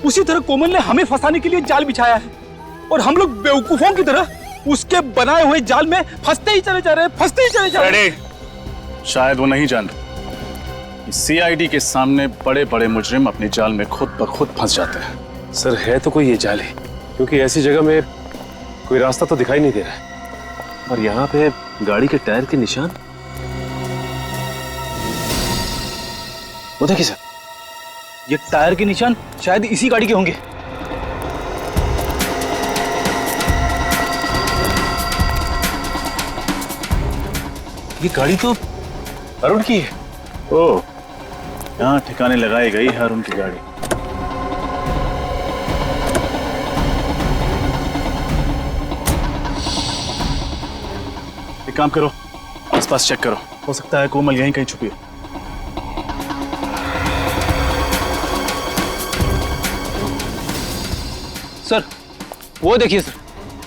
उसी तरह कोमल ने हमें फंसाने के लिए जाल बिछाया है, और हम लोग बेवकूफों की तरह उसके बनाए हुए जाल में फंसते ही चले जा रहे हैं, फंसते ही चले जा रहे हैं। शायद वो नहीं जान रहे, CID के सामने बड़े बड़े मुजरिम अपने जाल में खुद ब खुद फंस जाते हैं। सर, है तो कोई ये जाल है, क्योंकि ऐसी जगह में कोई रास्ता तो दिखाई नहीं दे रहा है। और यहाँ पे गाड़ी के टायर के निशान, वो देखिए सर, ये टायर के निशान शायद इसी गाड़ी के होंगे। ये गाड़ी तो अरुण की है। ओह, यहाँ ठिकाने लगाई गई है अरुण की गाड़ी। एक काम करो, आसपास चेक करो, हो सकता है कोमल यहीं कहीं छुपी है। सर, वो देखिए सर,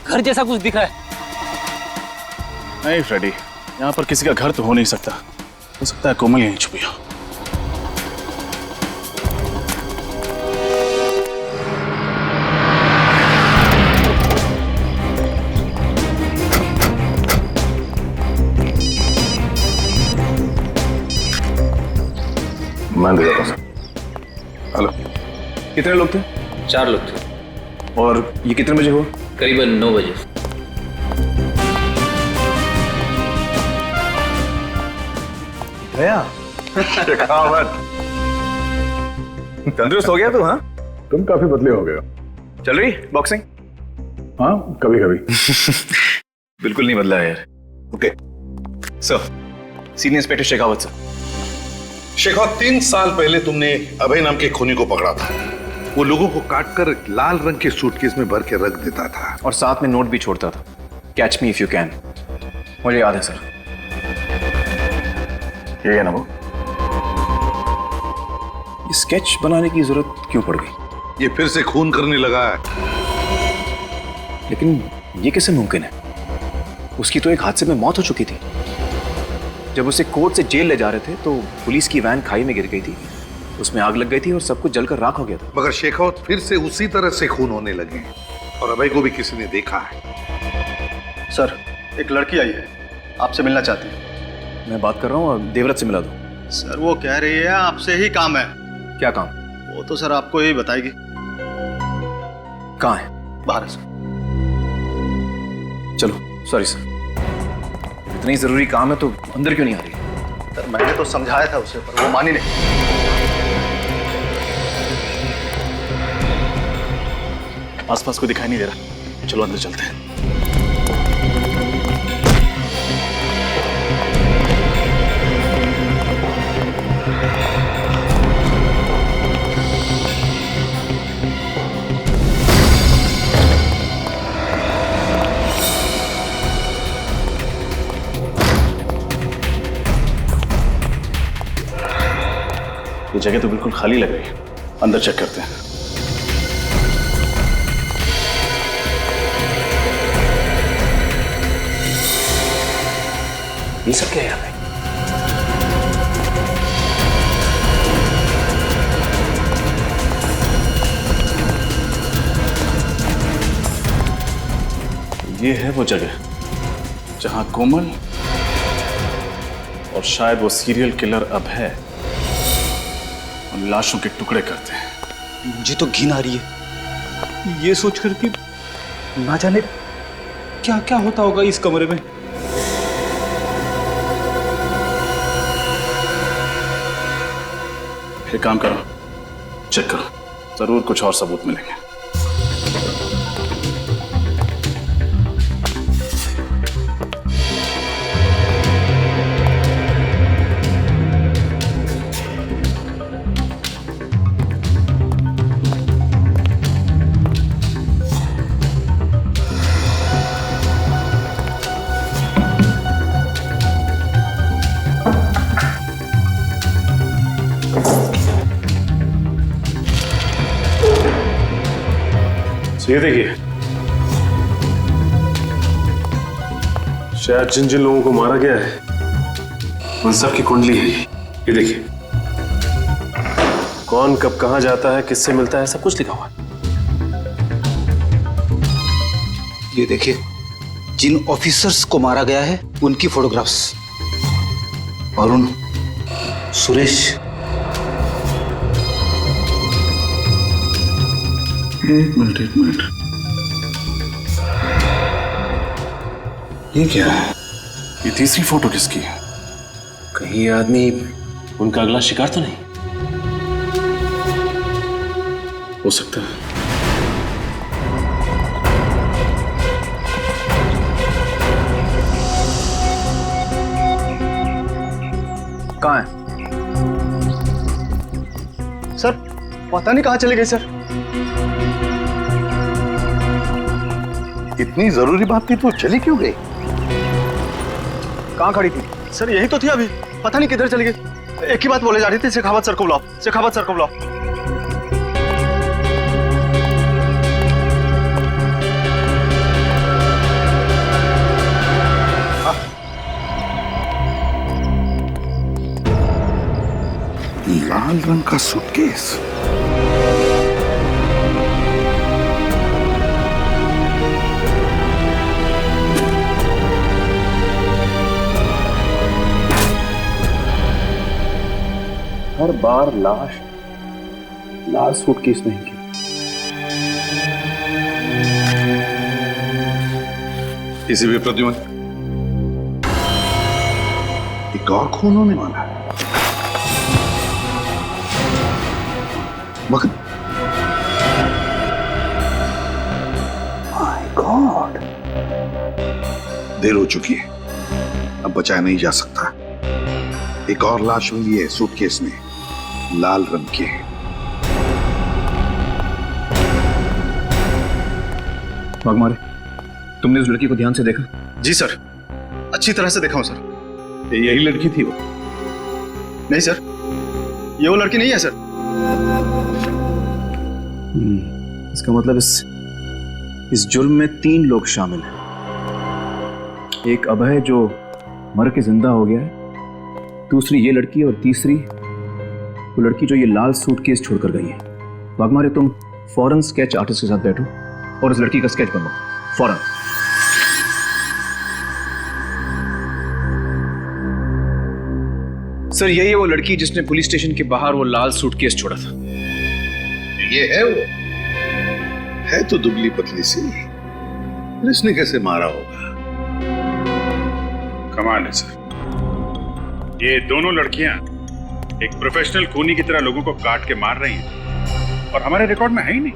घर जैसा कुछ दिख रहा है। नहीं फ्रेडी, यहाँ पर किसी का घर तो हो नहीं सकता, हो सकता है कोमल यहीं छुपी हो। मान दे सर। हेलो, कितने लोग थे? 4 लोग थे। और ये कितने बजे हुआ? करीबन 9 बजे। भैया शेखावत, तंदुरुस्त हो गया तू? हाँ, तुम काफी बदले हो गए हो। चल रही बॉक्सिंग? हाँ, कभी कभी। बिल्कुल नहीं बदला है यार। Okay sir, senior inspector Shekhawat sir. Shekhawat, 3 साल पहले तुमने अभय नाम के खूनी को पकड़ा था। वो लोगों को काटकर लाल रंग के सूटकेस में भर के रख देता था और साथ में नोट भी छोड़ता था, catch me if you can. मुझे याद है सर। ये है ना वो? ये स्केच बनाने की जरूरत क्यों पड़ गई? ये फिर से खून करने लगा है। लेकिन ये कैसे मुमकिन है? उसकी तो एक हादसे में मौत हो चुकी थी। जब उसे कोर्ट से जेल ले जा रहे थे तो पुलिस की वैन खाई में गिर गई थी, उसमें आग लग गई थी और सब कुछ जलकर राख हो गया था। मगर शेखावत, फिर से उसी तरह से खून होने लगे और अभय को भी किसी ने देखा है। सर, एक लड़की आई है, आपसे मिलना चाहती है। मैं बात कर रहा हूँ, देवव्रत से मिला दो। सर, वो कह रही है आपसे ही काम है। क्या काम? वो तो सर आपको ही बताएगी। कहाँ है? बाहर है सर। चलो, सॉरी सर, इतनी जरूरी काम है तो अंदर क्यों नहीं आ रही? सर मैंने तो समझाया था उसे, पर वो मानी नहीं। आसपास को दिखाई नहीं दे रहा, चलो अंदर चलते हैं। ये जगह तो बिल्कुल खाली लग रही है, अंदर चेक करते हैं। ये सब क्या है यहाँ पे? ये है वो जगह जहां कोमल और शायद वो सीरियल किलर अभय उन लाशों के टुकड़े करते हैं। मुझे तो घिन आ रही है ये सोचकर कि ना जाने क्या क्या होता होगा इस कमरे में। एक काम करो, चेक करो, जरूर कुछ और सबूत मिलेंगे। ये देखिए, शायद जिन जिन लोगों को मारा गया है उन सब की कुंडली है ये देखिए। कौन कब कहां जाता है, किससे मिलता है, सब कुछ लिखा हुआ है। ये देखिए, जिन ऑफिसर्स को मारा गया है उनकी फोटोग्राफ्स। अरुण, सुरेश। एक मिनट। ये क्या है? ये तीसरी फोटो किसकी है? कहीं ये आदमी उनका अगला शिकार तो नहीं हो सकता है। कहाँ है सर? पता नहीं कहाँ चले गए सर। इतनी जरूरी बात थी तो चली क्यों गई? कहाँ खड़ी थी सर? यही तो थी अभी, पता नहीं किधर चली गई। एक ही बात बोले जा रही थी, शेखावत सर को बुलाओ, शेखावत सर को बुलाओ। लाल रंग का सूटकेस। हर बार लाश लाल सूटकेस में ही। किसी भी प्रद्युमन, एक और खून होने वाला है। मगर माय गॉड, देर हो चुकी है, अब बचाया नहीं जा सकता। एक और लाश मिली है सूटकेस में, लाल रंग की है। वाघमारे, तुमने उस लड़की को ध्यान से देखा? जी सर, अच्छी तरह से देखा हूं सर। यही लड़की थी वो? नहीं सर, ये वो लड़की नहीं है सर। इसका मतलब इस जुर्म में 3 लोग शामिल हैं। एक अभय जो मर के जिंदा हो गया है, दूसरी ये लड़की, और तीसरी वो लड़की जो ये लाल सूटकेस छोड़कर गई है। वाघमारे, तुम फौरन स्केच आर्टिस्ट के साथ बैठो और इस लड़की का स्केच बनवाओ, फौरन। सर, यही है वो लड़की जिसने पुलिस स्टेशन के बाहर वो लाल सूटकेस छोड़ा था। ये है वो? है तो दुबली पतली सी, इसने कैसे मारा होगा? कमाल है सर। ये दोनों लड़कियां एक प्रोफेशनल खूनी की तरह लोगों को काट के मार रही हैं और हमारे रिकॉर्ड में है ही नहीं।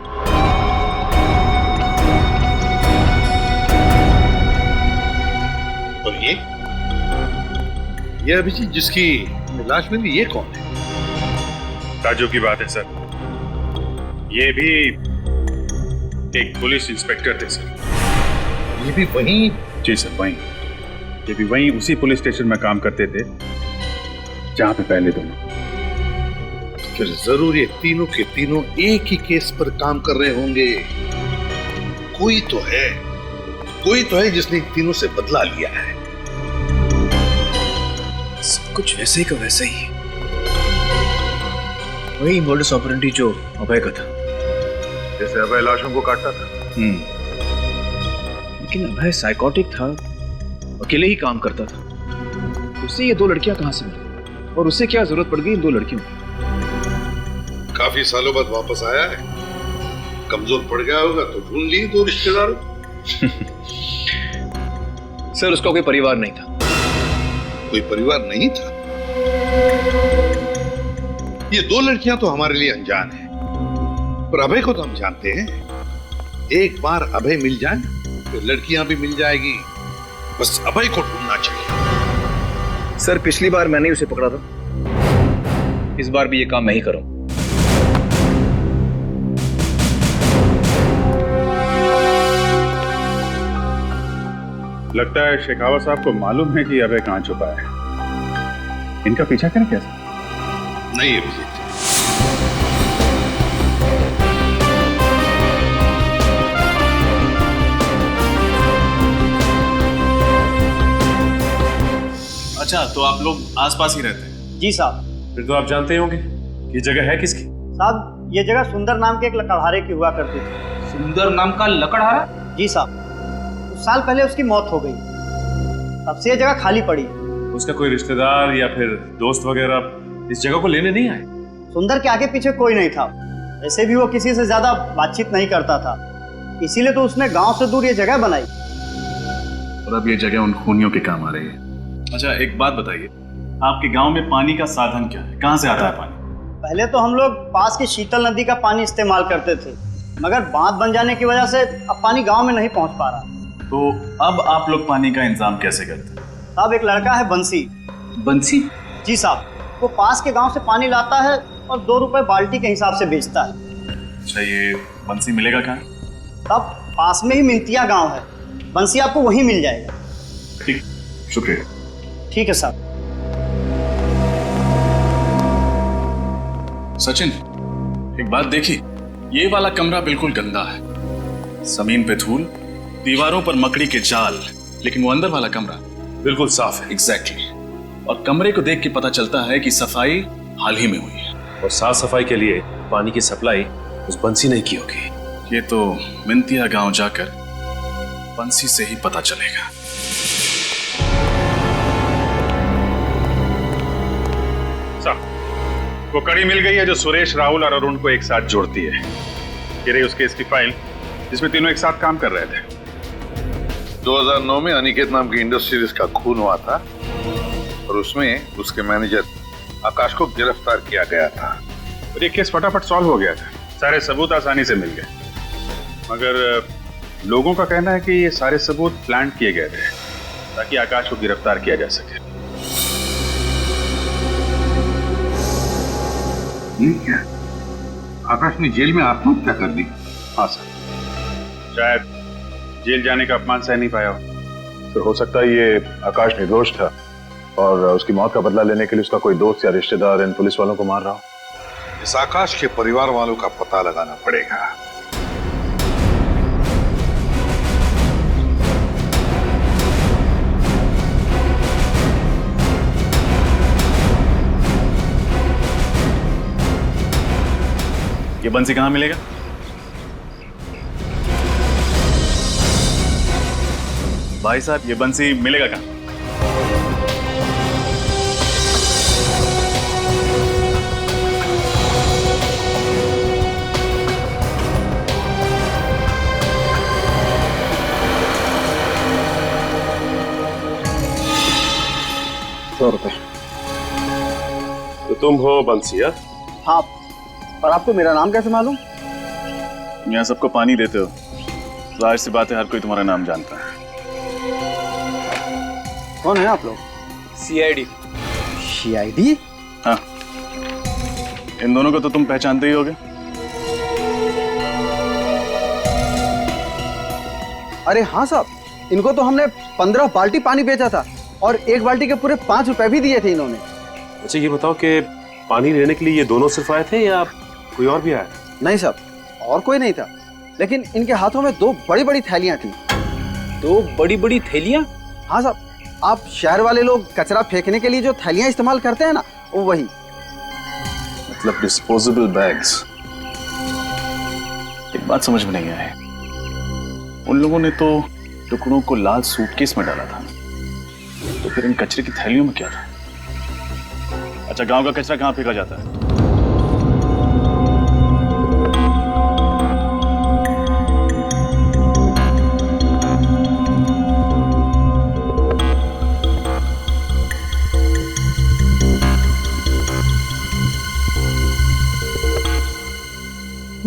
और ये अभिजीत जिसकी लाश मिली, ये कौन है? ताज्जुब की बात है सर, ये भी एक पुलिस इंस्पेक्टर थे सर। ये भी वहीं? जी सर, वहीं। ये भी वहीं उसी पुलिस स्टेशन में काम करते थे जहां पे पहले दोनों। फिर जरूर ये तीनों के तीनों एक ही केस पर काम कर रहे होंगे। कोई तो है जिसने तीनों से बदला लिया है। सब कुछ वैसे ही का वैसे ही, वही मोडस ऑपरेंडी जो अभय का था। जैसे अभय लाशों को काटता था। लेकिन अभय साइकोटिक था, अकेले ही काम करता था। उससे ये दो लड़कियां कहां से मिली और उससे क्या जरूरत पड़ गई इन दो लड़कियों की? काफी सालों बाद वापस आया है, कमजोर पड़ गया होगा तो ढूंढ लिए दो रिश्तेदारों। सर उसका कोई परिवार नहीं था। कोई परिवार नहीं था? ये दो लड़कियां तो हमारे लिए अनजान है, पर अभय को तो हम जानते हैं। एक बार अभय मिल जाए तो लड़कियां भी मिल जाएगी। बस अभय को ढूंढना चाहिए। सर पिछली बार मैंने उसे पकड़ा था, इस बार भी ये काम मैं ही करूं। लगता है शेखावत साहब को मालूम है कि अभय कहां छुपा है। इनका पीछा करें कैसे? नहीं अभिजीत, अच्छा, तो आप लोग आसपास ही रहते हैं? जी साहब। फिर तो आप जानते होंगे कि जगह है किसकी? साहब ये जगह सुंदर नाम के एक लकड़हारे की हुआ करती थी। सुंदर नाम का लकड़हारा? जी साहब, कुछ साल पहले उसकी मौत हो गई, तब से ये जगह खाली पड़ी। उसका कोई रिश्तेदार या फिर दोस्त वगैरह इस जगह को लेने नहीं आए? सुंदर के आगे पीछे कोई नहीं था। ऐसे भी वो किसी से ज्यादा बातचीत नहीं करता था, इसीलिए तो उसने गांव से दूर ये जगह बनाई। और अब ये जगह उन खूनियों के काम आ रही है। अच्छा एक बात बताइए, आपके गांव में पानी का साधन क्या है? कहां से आता है पानी? पहले तो हम लोग पास की शीतल नदी का पानी इस्तेमाल करते थे, मगर बांध बन जाने की वजह से अब पानी गांव में नहीं पहुंच पा रहा। तो अब आप लोग पानी का इंतजाम कैसे करते हैं? साहब एक लड़का है बंसी। बंसी? जी साहब, वो पास के गांव से पानी लाता है और 2 रुपए बाल्टी के हिसाब से बेचता है। अच्छा ये बंसी मिलेगा कहाँ? तब पास में ही मिंतिया गांव है, बंसी आपको वहीं मिल जाएगा। ठीक, शुक्रिया। ठीक है साहब। सचिन एक बात देखी, ये वाला कमरा बिल्कुल गंदा है, जमीन पे धूल, दीवारों पर मकड़ी के जाल, लेकिन वो अंदर वाला कमरा बिल्कुल साफ है। एग्जैक्टली। और कमरे को देख के पता चलता है कि सफाई हाल ही में हुई है। और साफ सफाई के लिए पानी की सप्लाई उस बंसी ने की होगी। ये तो मिंतिया गांव जाकर बंसी से ही पता चलेगा। वो कड़ी मिल गई है जो सुरेश, राहुल और अरुण को एक साथ जोड़ती है। ये रही उस केस की फाइल जिसमें तीनों एक साथ काम कर रहे थे। 2009 में अनिकेत नाम की इंडस्ट्रियलिस्ट का खून हुआ था और उसमें उसके मैनेजर आकाश को गिरफ्तार किया गया था। और ये केस फटाफट सॉल्व हो गया था, सारे सबूत आसानी से मिल गए। मगर लोगों का कहना है कि ये सारे सबूत प्लान किए गए थे ताकि आकाश को गिरफ्तार किया जा सके। क्या आकाश ने जेल में आत्महत्या कर दी? हाँ सर, शायद जेल जाने का अपमान सह नहीं पाया हो। तो हो सकता है ये आकाश निर्दोष था और उसकी मौत का बदला लेने के लिए उसका कोई दोस्त या रिश्तेदार इन पुलिस वालों को मार रहा हो। इस आकाश के परिवार वालों का पता लगाना पड़ेगा। ये बंसी कहाँ मिलेगा? भाई साहब ये बंसी मिलेगा कहाँ? 100 रुपए। तो तुम हो बंसिया? हाँ, पर आपको मेरा नाम कैसे मालूम? यहाँ सबको पानी देते हो, जाहिर सी बात है हर कोई तुम्हारा नाम जानता है। कौन है आप लोग? CID। CID? हाँ, इन दोनों को तो तुम पहचानते ही होगे। अरे हाँ साहब, इनको तो हमने 15 बाल्टी पानी बेचा था और एक बाल्टी के पूरे 5 रुपए भी दिए थे इन्होंने। अच्छा ये बताओ कि पानी लेने के लिए ये दोनों सिर्फ आए थे या कोई और भी आया? नहीं साहब, और कोई नहीं था, लेकिन इनके हाथों में 2 बड़ी-बड़ी थैलियां थी। 2 बड़ी-बड़ी थैलियां? हाँ साहब, आप शहर वाले लोग कचरा फेंकने के लिए जो थैलियां इस्तेमाल करते हैं ना, वो वही। मतलब डिस्पोजेबल बैग्स। एक बात समझ में नहीं आई, उन लोगों ने तो टुकड़ों को लाल सूटकेस में डाला था, तो फिर इन कचरे की थैलियों में क्या था? अच्छा, गांव का कचरा कहाँ फेंका जाता है?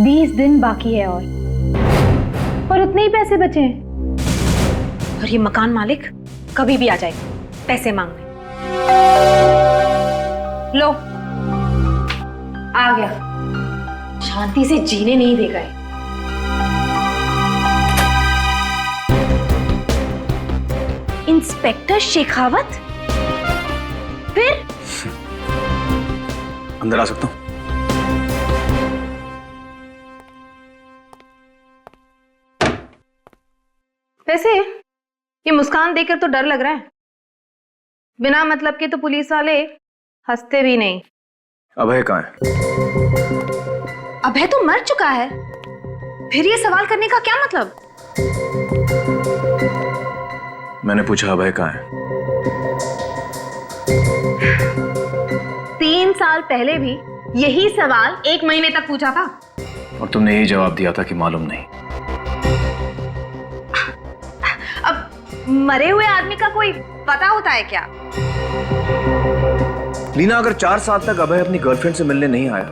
बीस दिन बाकी है और उतने ही पैसे बचे हैं। और ये मकान मालिक कभी भी आ जाएगा पैसे मांगने। लो, आ गया, शांति से जीने नहीं देगा। इंस्पेक्टर शेखावत? फिर अंदर आ सकता हूँ? वैसे ये मुस्कान देखकर तो डर लग रहा है। बिना मतलब के तो पुलिस वाले हंसते भी नहीं। अभय कहाँ है? अभय तो मर चुका है, फिर ये सवाल करने का क्या मतलब? मैंने पूछा अभय कहाँ है? 3 साल पहले भी यही सवाल 1 महीने तक पूछा था और तुमने यही जवाब दिया था कि मालूम नहीं। मरे हुए आदमी का कोई पता होता है क्या? लीना, अगर 4 साल तक अभय अपनी गर्लफ्रेंड से मिलने नहीं आया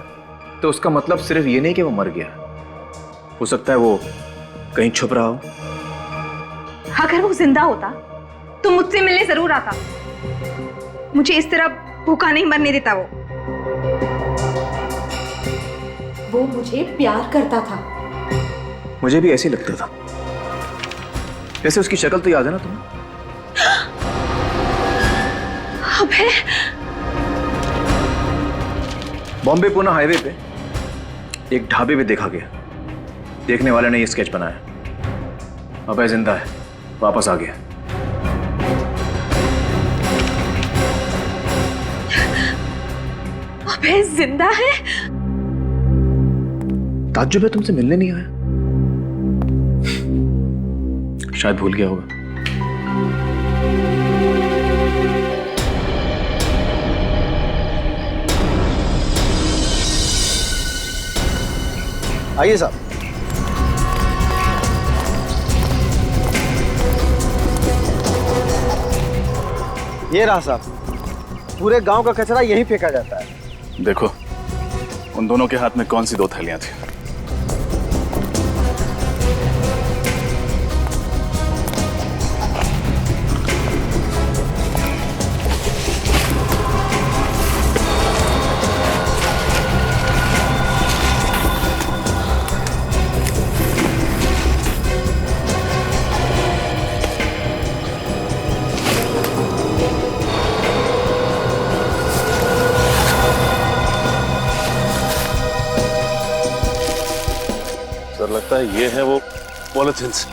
तो उसका मतलब सिर्फ ये नहीं कि वो मर गया, हो सकता है वो कहीं छुप रहा हो। अगर वो जिंदा होता तो मुझसे मिलने जरूर आता। मुझे इस तरह भूखा नहीं मरने देता। वो मुझे प्यार करता था। मुझे भी ऐसे ही लगता था। वैसे उसकी शक्ल तो याद है ना तुम्हें? अबे, बॉम्बे पुणे हाईवे पे एक ढाबे पे देखा गया। देखने वाले ने ये स्केच बनाया। अभय जिंदा है, वापस आ गया। अभय जिंदा है? ताज्जुब है तुमसे मिलने नहीं आया। शायद भूल गया होगा। आइए साहब। ये रहा साहब, पूरे गांव का कचरा यहीं फेंका जाता है। देखो, उन दोनों के हाथ में कौन सी 2 थैलियां थी? लगता है ये है वो पॉलिथिन्स।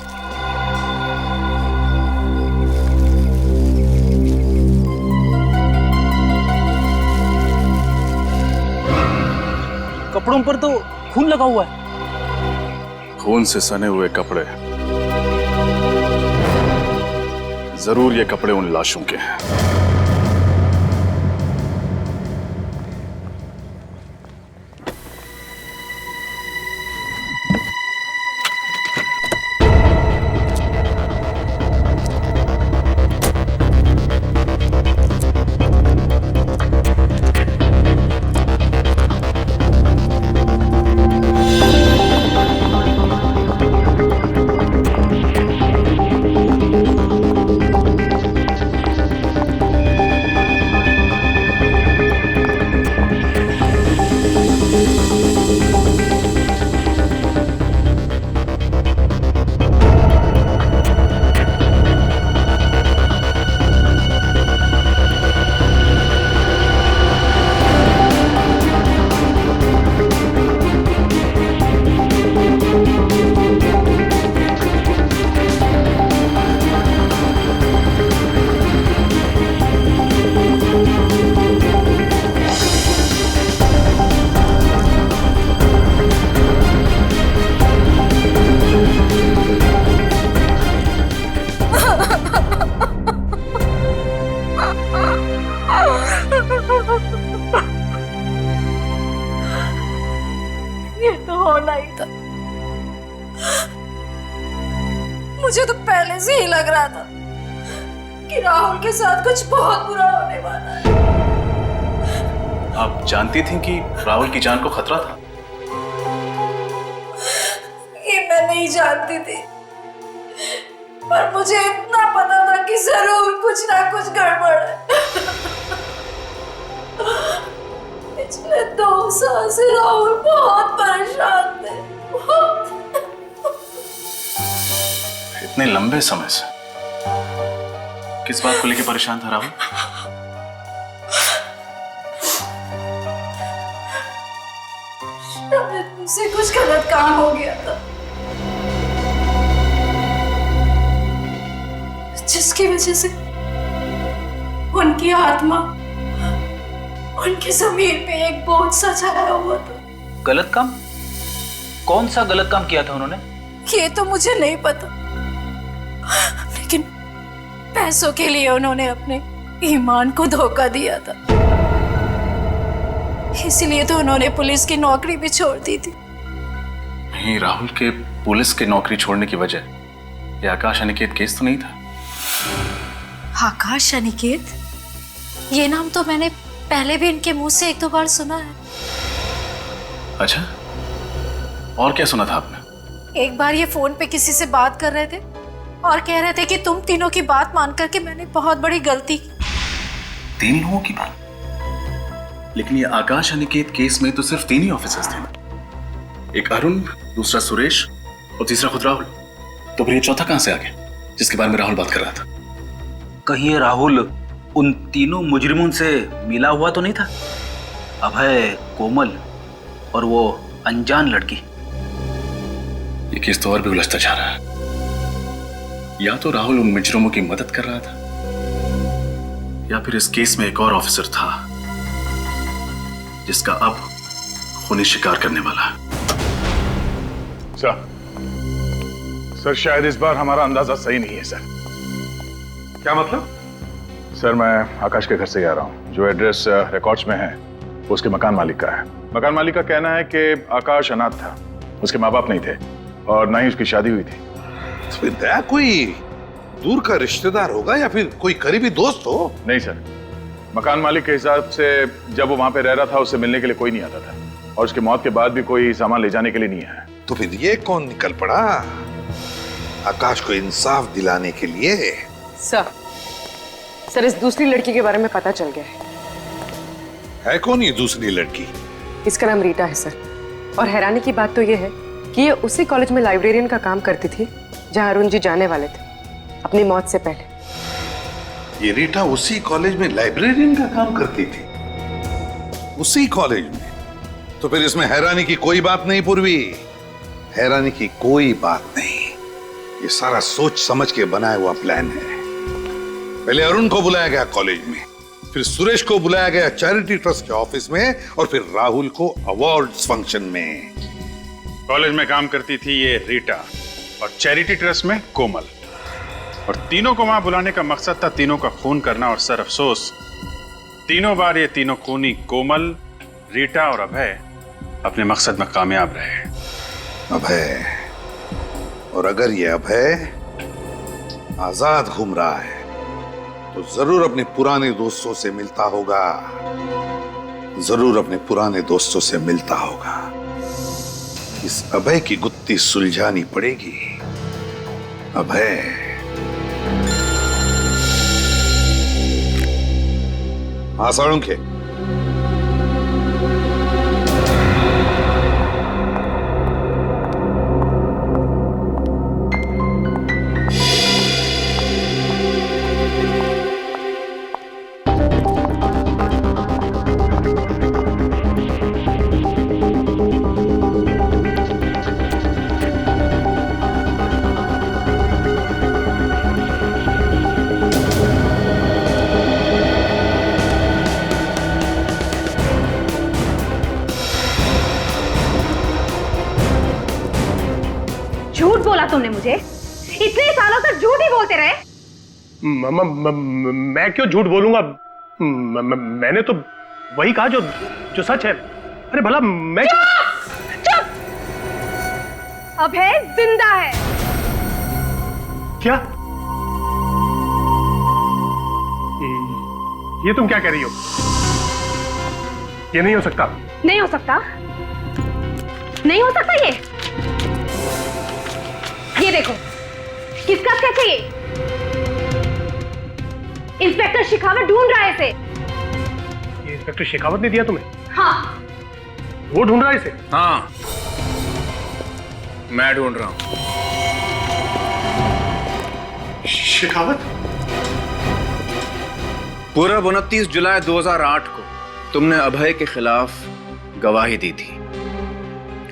कपड़ों पर तो खून लगा हुआ है। खून से सने हुए कपड़े, जरूर ये कपड़े उन लाशों के हैं। ये तो होना ही था। मुझे तो पहले से ही लग रहा था कि राहुल के साथ कुछ बहुत बुरा होने वाला है। आप जानती थी कि राहुल की जान को खतरा था? ये मैं नहीं जानती थी, पर मुझे इतना पता था कि जरूर कुछ ना कुछ गड़बड़ है। पिछले 2 साल से राहुल बहुत परेशान थे। इतने लंबे समय से किस बात को लेकर परेशान था राहुल? शायद मुझसे कुछ गलत काम हो गया था, जिसकी वजह से उनकी आत्मा उनके जमीन पे एक बोझ सा छाया हुआ था। गलत काम? कौन सा गलत काम किया था उन्होंने? ये तो मुझे नहीं पता, लेकिन पैसों के लिए उन्होंने अपने ईमान को धोखा दिया था। इसीलिए तो उन्होंने पुलिस की नौकरी भी छोड़ दी थी। नहीं, राहुल के पुलिस की नौकरी छोड़ने की वजह ये आकाश अनिकेत केस तो नहीं था? आकाश अनिकेत? ये नाम तो मैंने पहले भी इनके मुंह से 1-2 बार सुना है। अच्छा, और क्या सुना था आपने? एक बार ये फोन पे किसी से बात कर रहे थे और कह रहे थे कि तुम तीनों की बात मान करके मैंने बहुत बड़ी गलती की। 3 लोगों की बात? लेकिन ये आकाश अनिकेत केस में तो सिर्फ 3 ही ऑफिसर्स थे, एक अरुण, दूसरा सुरेश और तीसरा खुद राहुल। तो फिर ये चौथा कहां से आ गया जिसके बारे में राहुल बात कर रहा था? कहीं ये राहुल उन तीनों मुजरिमों से मिला हुआ तो नहीं था? अभय, कोमल और वो अनजान लड़की। ये केस तो और भी उलझता जा रहा है। या तो राहुल उन मुजरिमों की मदद कर रहा था, या फिर इस केस में एक और ऑफिसर था जिसका अब खूनी शिकार करने वाला है। सर शायद इस बार हमारा अंदाजा सही नहीं है सर। क्या मतलब? सर मैं आकाश के घर से आ रहा हूँ। जो एड्रेस रिकॉर्ड्स में है वो उसके मकान मालिक का है। मकान मालिक का कहना है कि आकाश अनाथ था, उसके माँ बाप नहीं थे और ना ही उसकी शादी हुई थी। तो फिर दया कोई दूर का रिश्तेदार होगा या फिर कोई करीबी दोस्त हो? नहीं सर, मकान मालिक के हिसाब से जब वो वहां पे रह रहा था उससे मिलने के लिए कोई नहीं आता था और उसकी मौत के बाद भी कोई सामान ले जाने के लिए नहीं आया। तो फिर ये कौन निकल पड़ा आकाश को इंसाफ दिलाने के लिए? सर इस दूसरी लड़की के बारे में पता चल गया है कौन ये दूसरी लड़की? इसका नाम रीटा है सर। और हैरानी की बात तो ये है कि ये उसी कॉलेज में लाइब्रेरियन का काम करती थी जहां अरुण जी जाने वाले थे अपनी मौत से पहले। ये रीटा उसी कॉलेज में लाइब्रेरियन का काम करती थी? उसी कॉलेज में? तो फिर इसमें हैरानी की कोई बात नहीं पूर्वी, हैरानी की कोई बात नहीं। ये सारा सोच समझ के बनाया हुआ प्लान है। पहले अरुण को बुलाया गया कॉलेज में, फिर सुरेश को बुलाया गया चैरिटी ट्रस्ट के ऑफिस में और फिर राहुल को अवार्ड्स फंक्शन में। कॉलेज में काम करती थी ये रीटा और चैरिटी ट्रस्ट में कोमल, और तीनों को वहां बुलाने का मकसद था तीनों का खून करना। और सर अफसोस, तीनों बार ये तीनों खूनी कोमल, रीटा और अभय अपने मकसद में कामयाब रहे। अभय, और अगर ये अभय आजाद घूम रहा है तो जरूर अपने पुराने दोस्तों से मिलता होगा, जरूर अपने पुराने दोस्तों से मिलता होगा। इस अभय की गुत्थी सुलझानी पड़ेगी। अभय, हाँ साळुंखे, तुमने मुझे इतने सालों तक झूठ ही बोलते रहे। मैं क्यों झूठ बोलूंगा? मैंने तो वही कहा जो सच है। अरे भला मैं चुप! अभय जिंदा है। क्या? ये तुम क्या कह रही हो? ये नहीं हो सकता। नहीं हो सकता? नहीं हो सकता ये देखो, किसका स्केच है ये? इंस्पेक्टर शेखावत ढूंढ रहा है इसे। ये इंस्पेक्टर शेखावत ने दिया तुम्हें? हाँ। वो ढूंढ रहा है इसे? हाँ, मैं ढूंढ रहा हूं। शेखावत? पूर्व 29 जुलाई 2008 को तुमने अभय के खिलाफ गवाही दी थी।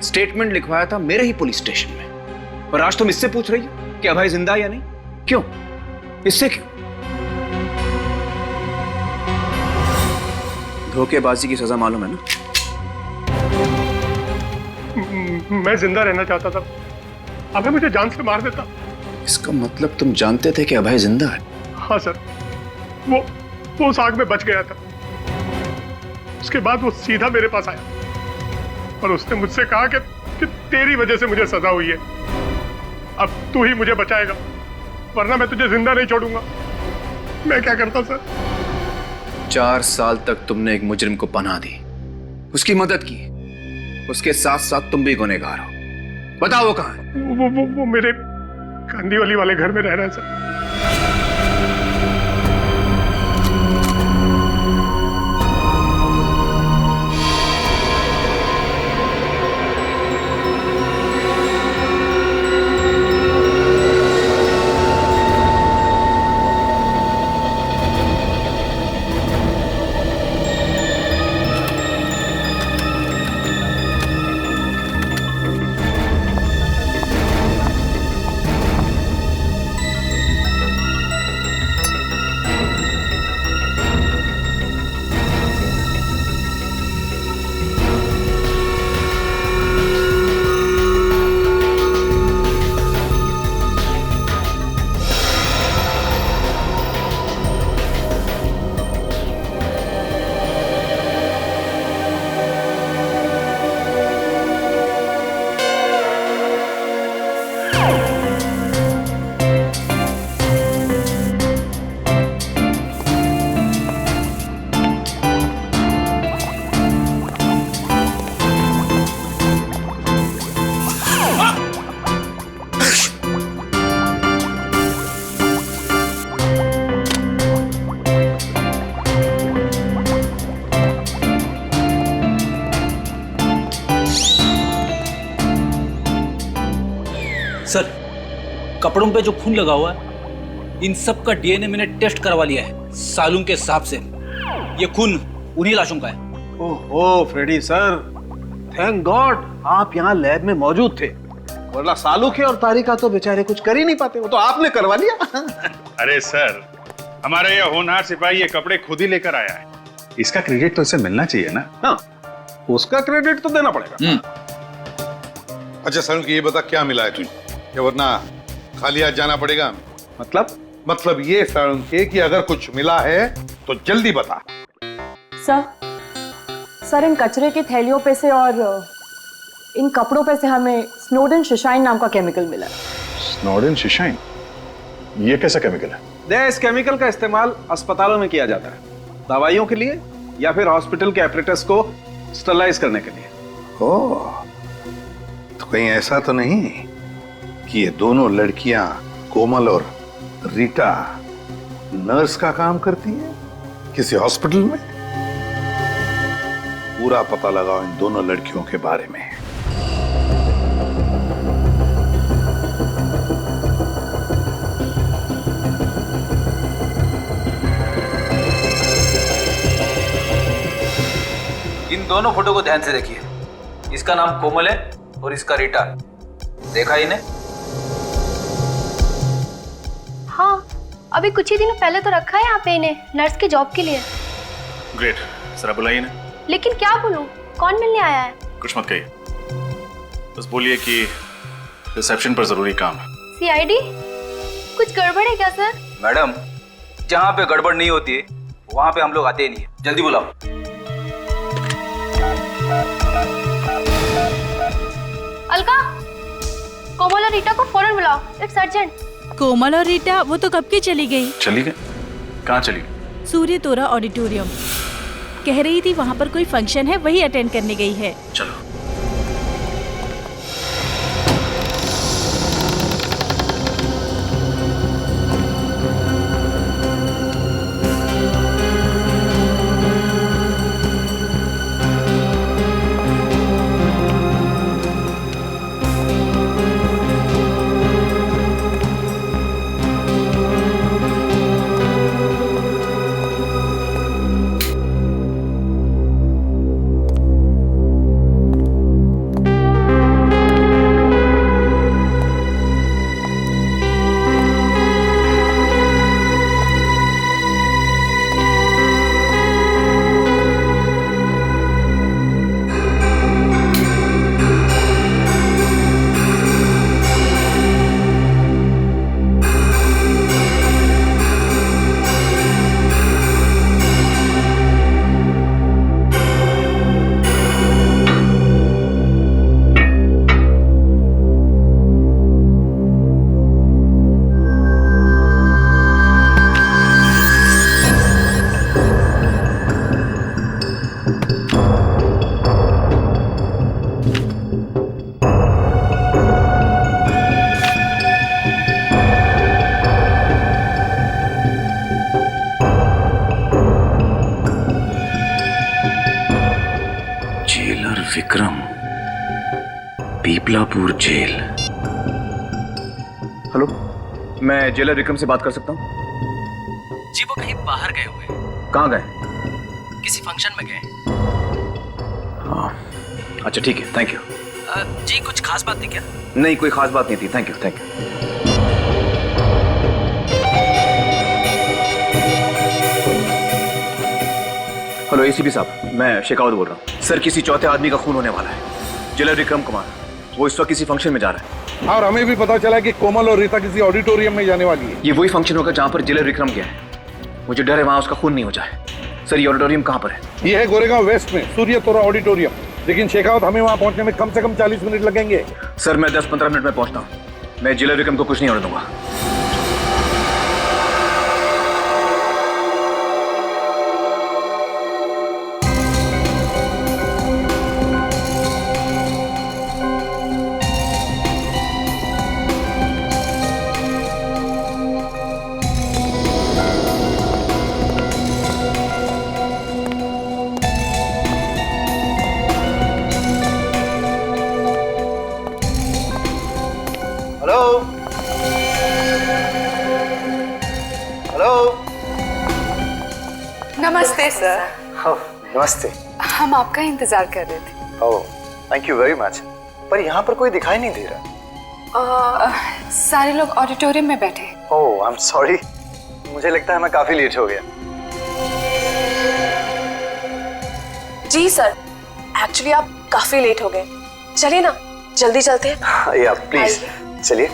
स्टेटमेंट लिखवाया था मेरे ही पुलिस स्टेशन में। और आज तुम इससे पूछ रही हो कि अभय जिंदा या नहीं? क्यों? इससे क्यों? धोखेबाजी की सजा मालूम है ना? मैं जिंदा रहना चाहता था, अभय मुझे जान से मार देता। इसका मतलब तुम जानते थे कि अभय जिंदा है? हाँ सर, वो उस आग में बच गया था। उसके बाद वो सीधा मेरे पास आया और उसने मुझसे कहा कि तेरी वजह से मुझे सजा हुई है, अब तू ही मुझे बचाएगा, वरना मैं तुझे जिंदा नहीं छोड़ूंगा। मैं क्या करता सर? 4 साल तक तुमने एक मुजरिम को पनाह दी, उसकी मदद की, उसके साथ साथ तुम भी गुनहगार हो। बताओ वो कहां है? वो मेरे कांदीवली वाले घर में रह रहा है सर। सर, कपड़ों पे जो खून लगा हुआ है, इन सब का डीएनए मैंने टेस्ट करवा लिया है सालून के हिसाब से। ये खून उन्हीं लाशों का है। ओहो फ्रेडी सर, थैंक गॉड आप यहाँ लैब में मौजूद थे, वरना सालू के और तारिका तो बेचारे कुछ कर ही नहीं पाते। वो तो आपने करवा लिया। अरे सर, हमारा ये होनहार सिपाही ये कपड़े खुद ही लेकर आया है, इसका क्रेडिट तो इसे मिलना चाहिए ना। हाँ, उसका क्रेडिट तो देना पड़ेगा। अच्छा सारुण की ये बता, क्या मिला है तुझे? या वरना खाली हाथ जाना पड़ेगा। मतलब ये सारुण के कि अगर कुछ मिला है तो जल्दी बता। सर इन कचरे की थैलियों पे से और इन कपड़ों पे से हमें स्नोडन शिशाइन नाम का केमिकल मिला है। स्नोडन शिशाइन? ये कैसा केमिकल है? इस केमिकल का इस्तेमाल अस्पतालों में किया जाता है, दवाइयों के लिए या फिर हॉस्पिटल के एपरेटस को स्टरलाइज करने के लिए। ओह, तो कहीं ऐसा तो नहीं कि ये दोनों लड़कियां कोमल और रीटा नर्स का काम करती है किसी हॉस्पिटल में? पूरा पता लगाओ इन दोनों लड़कियों के बारे में। इन दोनों फोटो को ध्यान से देखिए। इसका नाम कोमल है और इसका रीटा। देखा इन्हें? हाँ, अभी कुछ ही दिनों पहले तो रखा है यहाँ पे इन्हें नर्स के जॉब के लिए। ग्रेट, जरा बुलाइए ना। लेकिन क्या बोलूं, कौन मिलने आया है? कुछ मत कहिए, बस बोलिए कि रिसेप्शन पर जरूरी काम है। सीआईडी? कुछ गड़बड़ है क्या सर? मैडम, जहाँ पे गड़बड़ नहीं होती है वहां पे हम लोग आते ही नहीं है। जल्दी बुलाओ। अलका, कोमल और रीटा को फौरन बुलाओ, इट्स अर्जेंट। कोमल और रीटा वो तो कब की चली गई। चली गई? कहाँ चली गई? सूर्य तोरा ऑडिटोरियम। कह रही थी वहाँ पर कोई फंक्शन है, वही अटेंड करने गई है। चलो। विक्रम, पीपलापुर जेल। हेलो, मैं जेलर विक्रम से बात कर सकता हूँ? जी वो कहीं बाहर गए हुए हैं। कहाँ गए? किसी फंक्शन में गए। हाँ, अच्छा ठीक है, थैंक यू। जी कुछ खास बात थी क्या? नहीं, कोई खास बात नहीं थी, thank you thank you. Hello ACP साहब, मैं शेखावत बोल रहा हूँ। सर, किसी चौथे आदमी का खून होने वाला है। जेलर विक्रम कुमार, वो इस वक्त किसी फंक्शन में जा रहा है। और हमें भी पता चला कि कोमल और रीता किसी ऑडिटोरियम में जाने वाली है। ये वही फंक्शन होगा जहाँ पर जेलर विक्रम गया है। मुझे डर है वहाँ उसका खून नहीं हो जाए। सर, ये ऑडिटोरियम कहाँ पर है? ये है गोरेगांव वेस्ट में, सूर्य तोरा ऑडिटोरियम। लेकिन शेखावत, हमें वहाँ पहुँचने में कम से कम 40 मिनट लगेंगे। सर, मैं 10-15 मिनट में पहुँचता हूँ। मैं जेलर विक्रम को कुछ नहीं होने दूंगा। नमस्ते सर। नमस्ते। हम आपका इंतजार कर रहे थे। ओह, थैंक यू वेरी मच। पर यहाँ पर कोई दिखाई नहीं दे रहा। सारे लोग ऑडिटोरियम में बैठे। ओह, आई एम सॉरी। मुझे लगता है मैं काफी लेट हो गया। जी सर, एक्चुअली आप काफी लेट हो गए। चलिए ना, जल्दी चलते हैं। या प्लीज चलिए।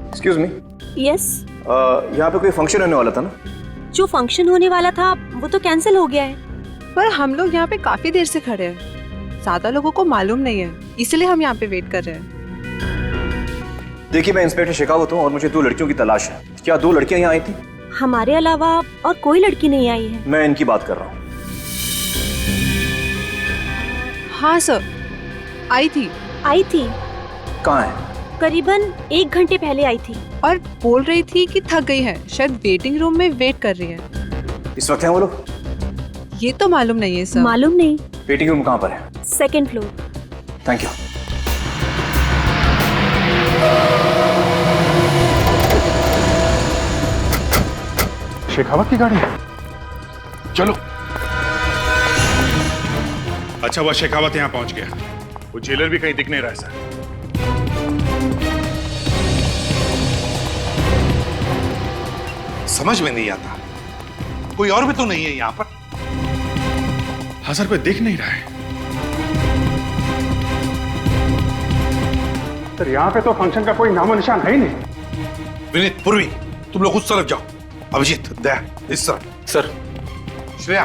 Excuse me. यस। यहाँ पे कोई फंक्शन होने वाला था ना? जो फंक्शन होने वाला था वो तो कैंसिल हो गया है। पर हम लोग यहाँ पे काफी देर से खड़े हैं, ज्यादा लोगों को मालूम नहीं है, इसलिए हम यहाँ पे वेट कर रहे हैं। देखिए, मैं इंस्पेक्टर शेखावत हूँ और मुझे 2 लड़कियों की तलाश है। क्या 2 लड़कियाँ यहाँ आई थी? हमारे अलावा और कोई लड़की नहीं आई है। मैं इनकी बात कर रहा हूँ। हाँ सर, आई थी। आई थी? कहाँ है? करीबन 1 घंटे पहले आई थी। और बोल रही थी कि थक गई है, शायद वेटिंग रूम में वेट कर रही है। इस वक्त हैं वो लोग? ये तो मालूम नहीं है सर। मालूम नहीं। वेटिंग रूम कहाँ पर है? 2nd floor. Thank you. Shekhawat की गाड़ी है? चलो। अच्छा हुआ शेखावत यहाँ पहुंच गया, वो जेलर भी कहीं दिख नहीं रहा है सर। समझ में नहीं आता, कोई और भी तो नहीं है यहाँ पर? हाँ सर, कोई दिख नहीं रहा है। सर यहाँ पे तो फंक्शन का कोई नामो निशान है ही नहीं। विनीत, पूर्वी, तुम लोग उस तरफ जाओ। अभिजीत, दया, इस तरफ। सर। श्रेया,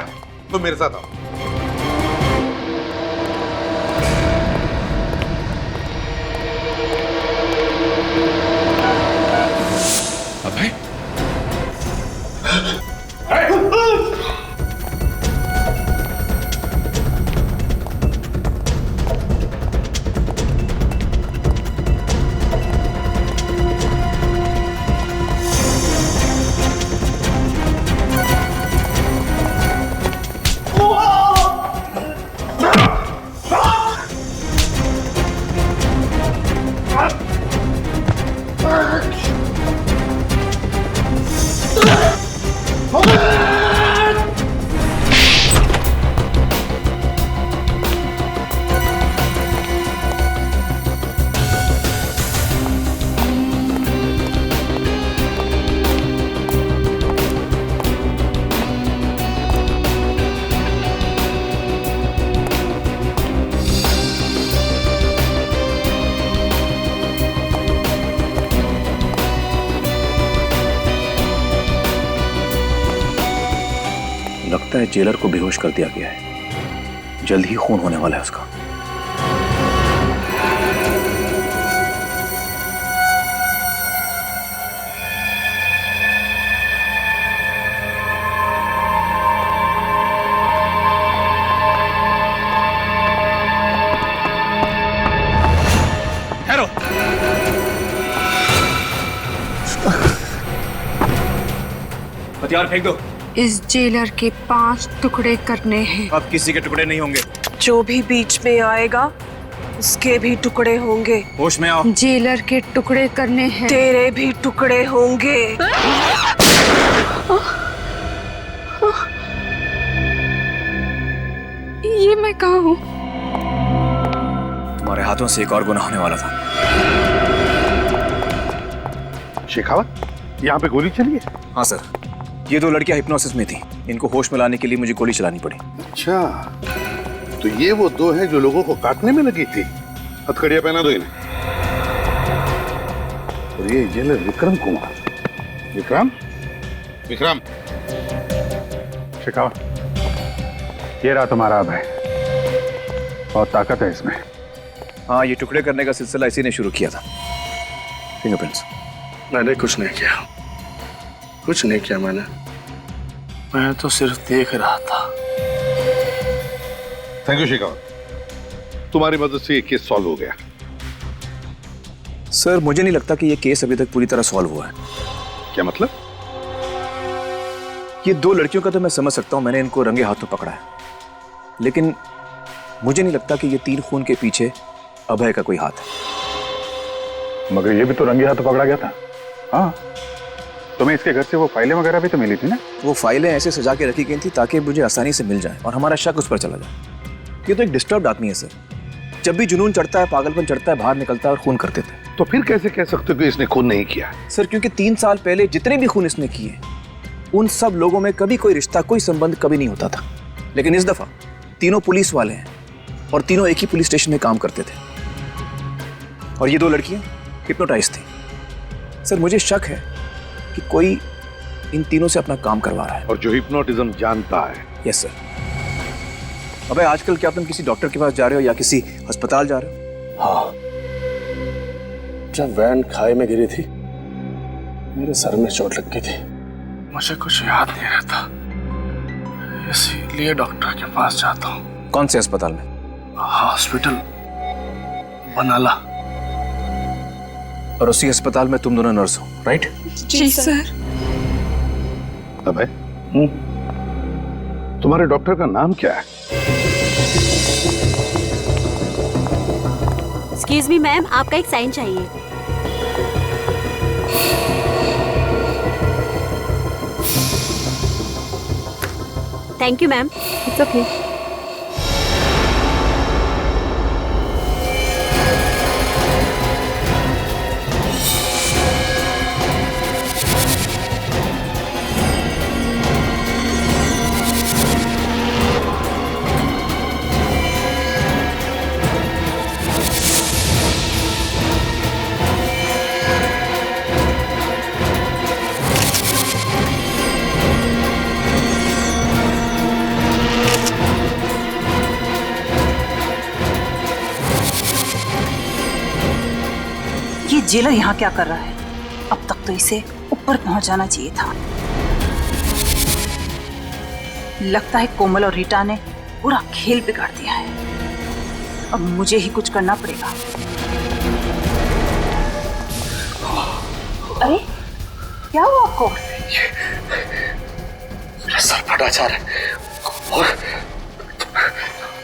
तुम मेरे साथ आओ। अभय, लगता है जेलर को बेहोश कर दिया गया है, जल्द ही खून होने वाला है उसका। ठहरो। हथियार फेंक दो। इस जेलर के 5 टुकड़े करने हैं। अब किसी के टुकड़े नहीं होंगे। जो भी बीच में आएगा उसके भी टुकड़े होंगे। होश में आओ। जेलर के टुकड़े करने हैं। तेरे भी टुकड़े होंगे। ये मैं कहाँ हूँ? तुम्हारे हाथों से एक और गुनाह होने वाला था। शेखावत, यहाँ पे गोली चली है? हाँ सर, ये 2 लड़कियां हिप्नोसिस में थी, इनको होश में लाने के लिए मुझे गोली चलानी पड़ी। अच्छा, तो ये वो 2 हैं जो लोगों को काटने में लगी थी। हथकड़ियां पहना दो इन्हें। और ये जेलर विक्रम कुमार। विक्रम, विक्रम। शेखावत, ये रहा तुम्हारा अभय। बहुत ताकत है इसमें। हाँ, ये टुकड़े करने का सिलसिला इसी ने शुरू किया था। फिंगरप्रिंट्स। मैंने कुछ नहीं किया, कुछ नहीं किया मैंने। मैं तो सिर्फ देख रहा था। थैंक यू शेखावत, तुम्हारी मदद से ये केस सॉल्व हो गया। सर, मुझे नहीं लगता कि ये केस अभी तक पूरी तरह सॉल्व हुआ है। क्या मतलब? ये 2 लड़कियों का तो मैं समझ सकता हूँ, मैंने इनको रंगे हाथों पकड़ा है, लेकिन मुझे नहीं लगता कि ये 3 खून के पीछे अभय का कोई हाथ है। मगर ये भी तो रंगे हाथों पकड़ा गया था। हाँ, तुम्हें इसके घर से वो फाइलें वगैरह भी तो मिली थी ना? वो फाइलें ऐसे सजा के रखी गई थी ताकि मुझे आसानी से मिल जाए और हमारा शक उस पर चला जाए। ये तो एक डिस्टर्ब्ड आदमी है सर, जब भी जुनून चढ़ता है, पागलपन चढ़ता है, बाहर निकलता है और खून कर देता है। तो फिर कैसे कह सकते हो कि इसने खून नहीं किया? सर, क्योंकि 3 साल पहले जितने भी खून इसने किए, उन सब लोगों में कभी कोई रिश्ता, कोई संबंध कभी नहीं होता था। लेकिन इस दफा तीनों पुलिस वाले हैं और तीनों एक ही पुलिस स्टेशन में काम करते थे, और ये 2 लड़कियां हिप्नोटाइज थी। सर, मुझे शक है कि कोई इन तीनों से अपना काम करवा रहा है। और जो हिप्नोटिज्म जानता है। Yes sir. अबे, आजकल क्या तुम किसी डॉक्टर के पास जा रहे हो या किसी अस्पताल जा रहे हो? हाँ, जब वैन खाई में गिरी थी, मेरे सर में चोट लग गई थी। मुझे कुछ याद नहीं रहता, इसीलिए डॉक्टर के पास जाता हूँ। कौन से अस्पताल में? हॉस्पिटल बनाला। और उसी अस्पताल में तुम दोनों नर्स हो, राइट? जी सर। अबे, तुम्हारे डॉक्टर का नाम क्या है? एक्सक्यूज मी मैम, आपका एक साइन चाहिए। Thank you ma'am. It's okay. Jailer यहाँ क्या कर रहा है? अब तक तो इसे ऊपर पहुंच जाना चाहिए था। लगता है कोमल और रीटा ने पूरा खेल बिगाड़ दिया है। अब मुझे ही कुछ करना पड़ेगा। अरे क्या हुआ आपको? मेरा सर फटा जा रहा है और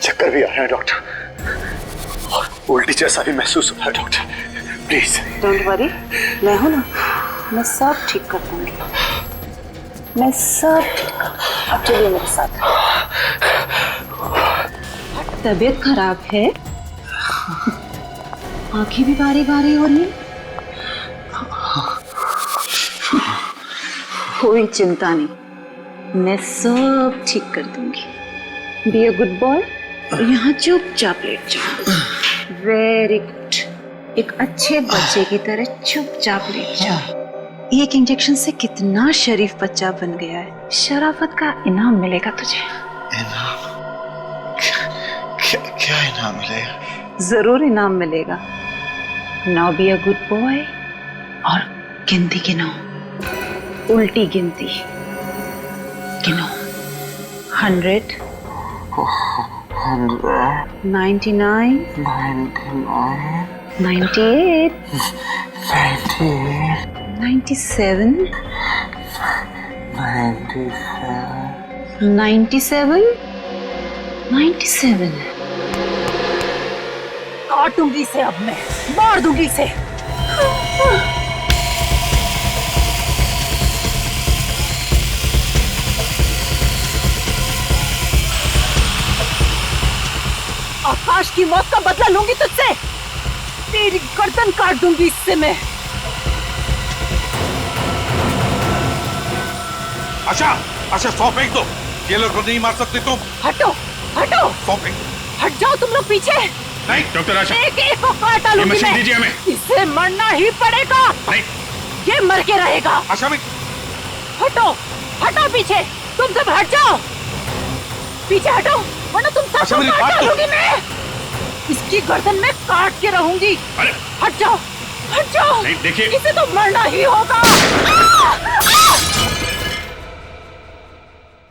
चक्कर भी आ रहा है डॉक्टर, और उल्टी जैसा भी महसूस हो रहा है डॉक्टर। प्लीज डोंट वरी, मैं हूं ना, मैं सब ठीक कर दूंगी। मैं सब ठीक कर दूंगी। अब चलिए मेरे साथ। तबीयत खराब है, आंखें भी बारी बारी हो रही है। कोई चिंता नहीं, मैं सब ठीक कर दूंगी। बी अ गुड बॉय, यहाँ चुपचाप लेट जाओ। वेरी गुड, एक अच्छे बच्चे की तरह चुपचाप लेट जाओ। एक इंजेक्शन से कितना शरीफ बच्चा बन गया है। शराफत का इनाम मिलेगा तुझे। इनाम? क्या इनाम मिलेगा? जरूर इनाम मिलेगा। Now be a good boy और गिनती गिनो, उल्टी गिनती गिनो। 100, 99, 98, 97, 97। काटूंगी इसे, अब मैं मार दूंगी इसे। आकाश की मौत का बदला लूंगी तुझसे। तेरी गर्दन काट दूंगी इससे मैं। आशा, आशा 100 फेंक दो। ये लोग को नहीं मार सकते तुम। हटो, हटो। 100 फेंक। हट जाओ तुम लोग पीछे। नहीं डॉक्टर आशा, एक एक को काट डालूंगी मैं। मशीन दीजिए हमें। इसे मरना ही पड़ेगा। नहीं, ये मर के रहेगा। आशा में हटो, हटो पीछे। तुम सब हट जाओ, पीछे हटो, वरना तुम सबको काट डालूंगी मैं। इसकी गर्दन में काट के रहूंगी। अरे हट जाओ, हट जाओ। नहीं देखिए, इसे तो मरना ही होगा।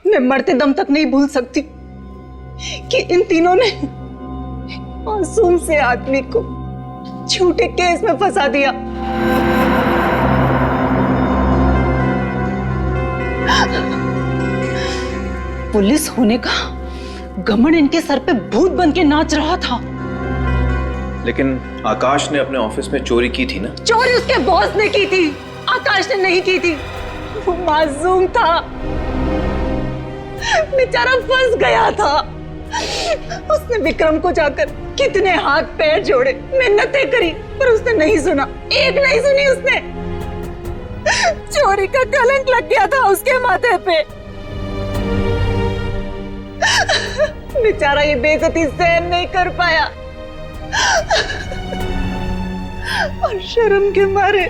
मैं मरते दम तक नहीं भूल सकती कि इन तीनों ने मासूम से आदमी को झूठे केस में फंसा दिया। पुलिस होने का घमंड इनके सर पे भूत बन के नाच रहा था। लेकिन आकाश ने अपने ऑफिस में चोरी की थी ना? चोरी उसके बॉस ने की थी, आकाश ने नहीं की थी। वो मासूम था, बेचारा फंस गया था। उसने विक्रम को जाकर कितने हाथ पैर जोड़े, मिन्नतें करी, पर उसने नहीं सुना, एक नहीं सुनी उसने। चोरी का कलंक लग गया था उसके माथे पे। बेचारा ये बेइज्जती सहन नहीं कर पाया और शर्म के मारे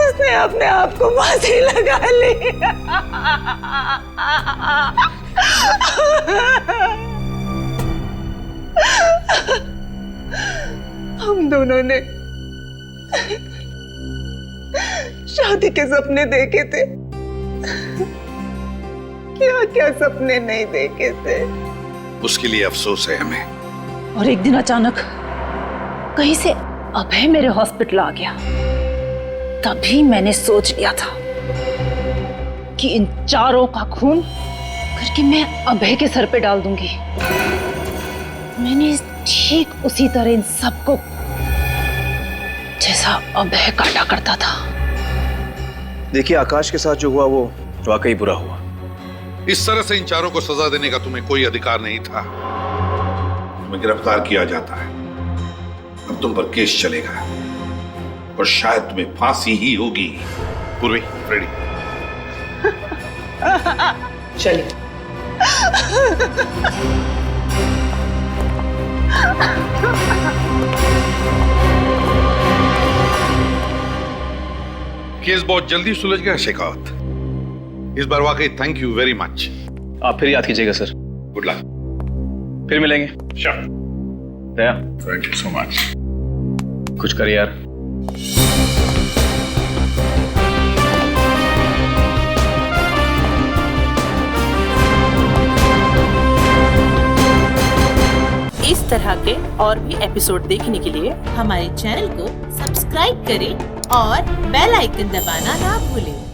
उसने अपने आप को फांसी लगा ली। हम दोनों ने शादी के सपने देखे थे, क्या क्या सपने नहीं देखे थे। उसके लिए अफसोस है हमें। और एक दिन अचानक कहीं से अभय मेरे हॉस्पिटल आ गया। तभी मैंने सोच लिया था कि इन चारों का खून करके मैं अभय के सर पे डाल दूंगी। मैंने ठीक उसी तरह इन सबको, जैसा अभय काटा करता था, देखिए, आकाश के साथ जो हुआ वो वाकई बुरा हुआ। इस तरह से इन चारों को सजा देने का तुम्हें कोई अधिकार नहीं था। तुम्हें गिरफ्तार किया जाता है, अब तुम पर केस चलेगा और शायद तुम्हें फांसी ही होगी। पूर्वी, रेडी? चलिए। केस बहुत जल्दी सुलझ गया शेखावत। इस बार वाकई थैंक यू वेरी मच। आप फिर याद कीजिएगा सर। Good luck. फिर मिलेंगे। Sure. Daya, thank you so much. कुछ कर यार। इस तरह के और भी एपिसोड देखने के लिए हमारे चैनल को सब्सक्राइब करें और बेल आइकन दबाना ना भूलें।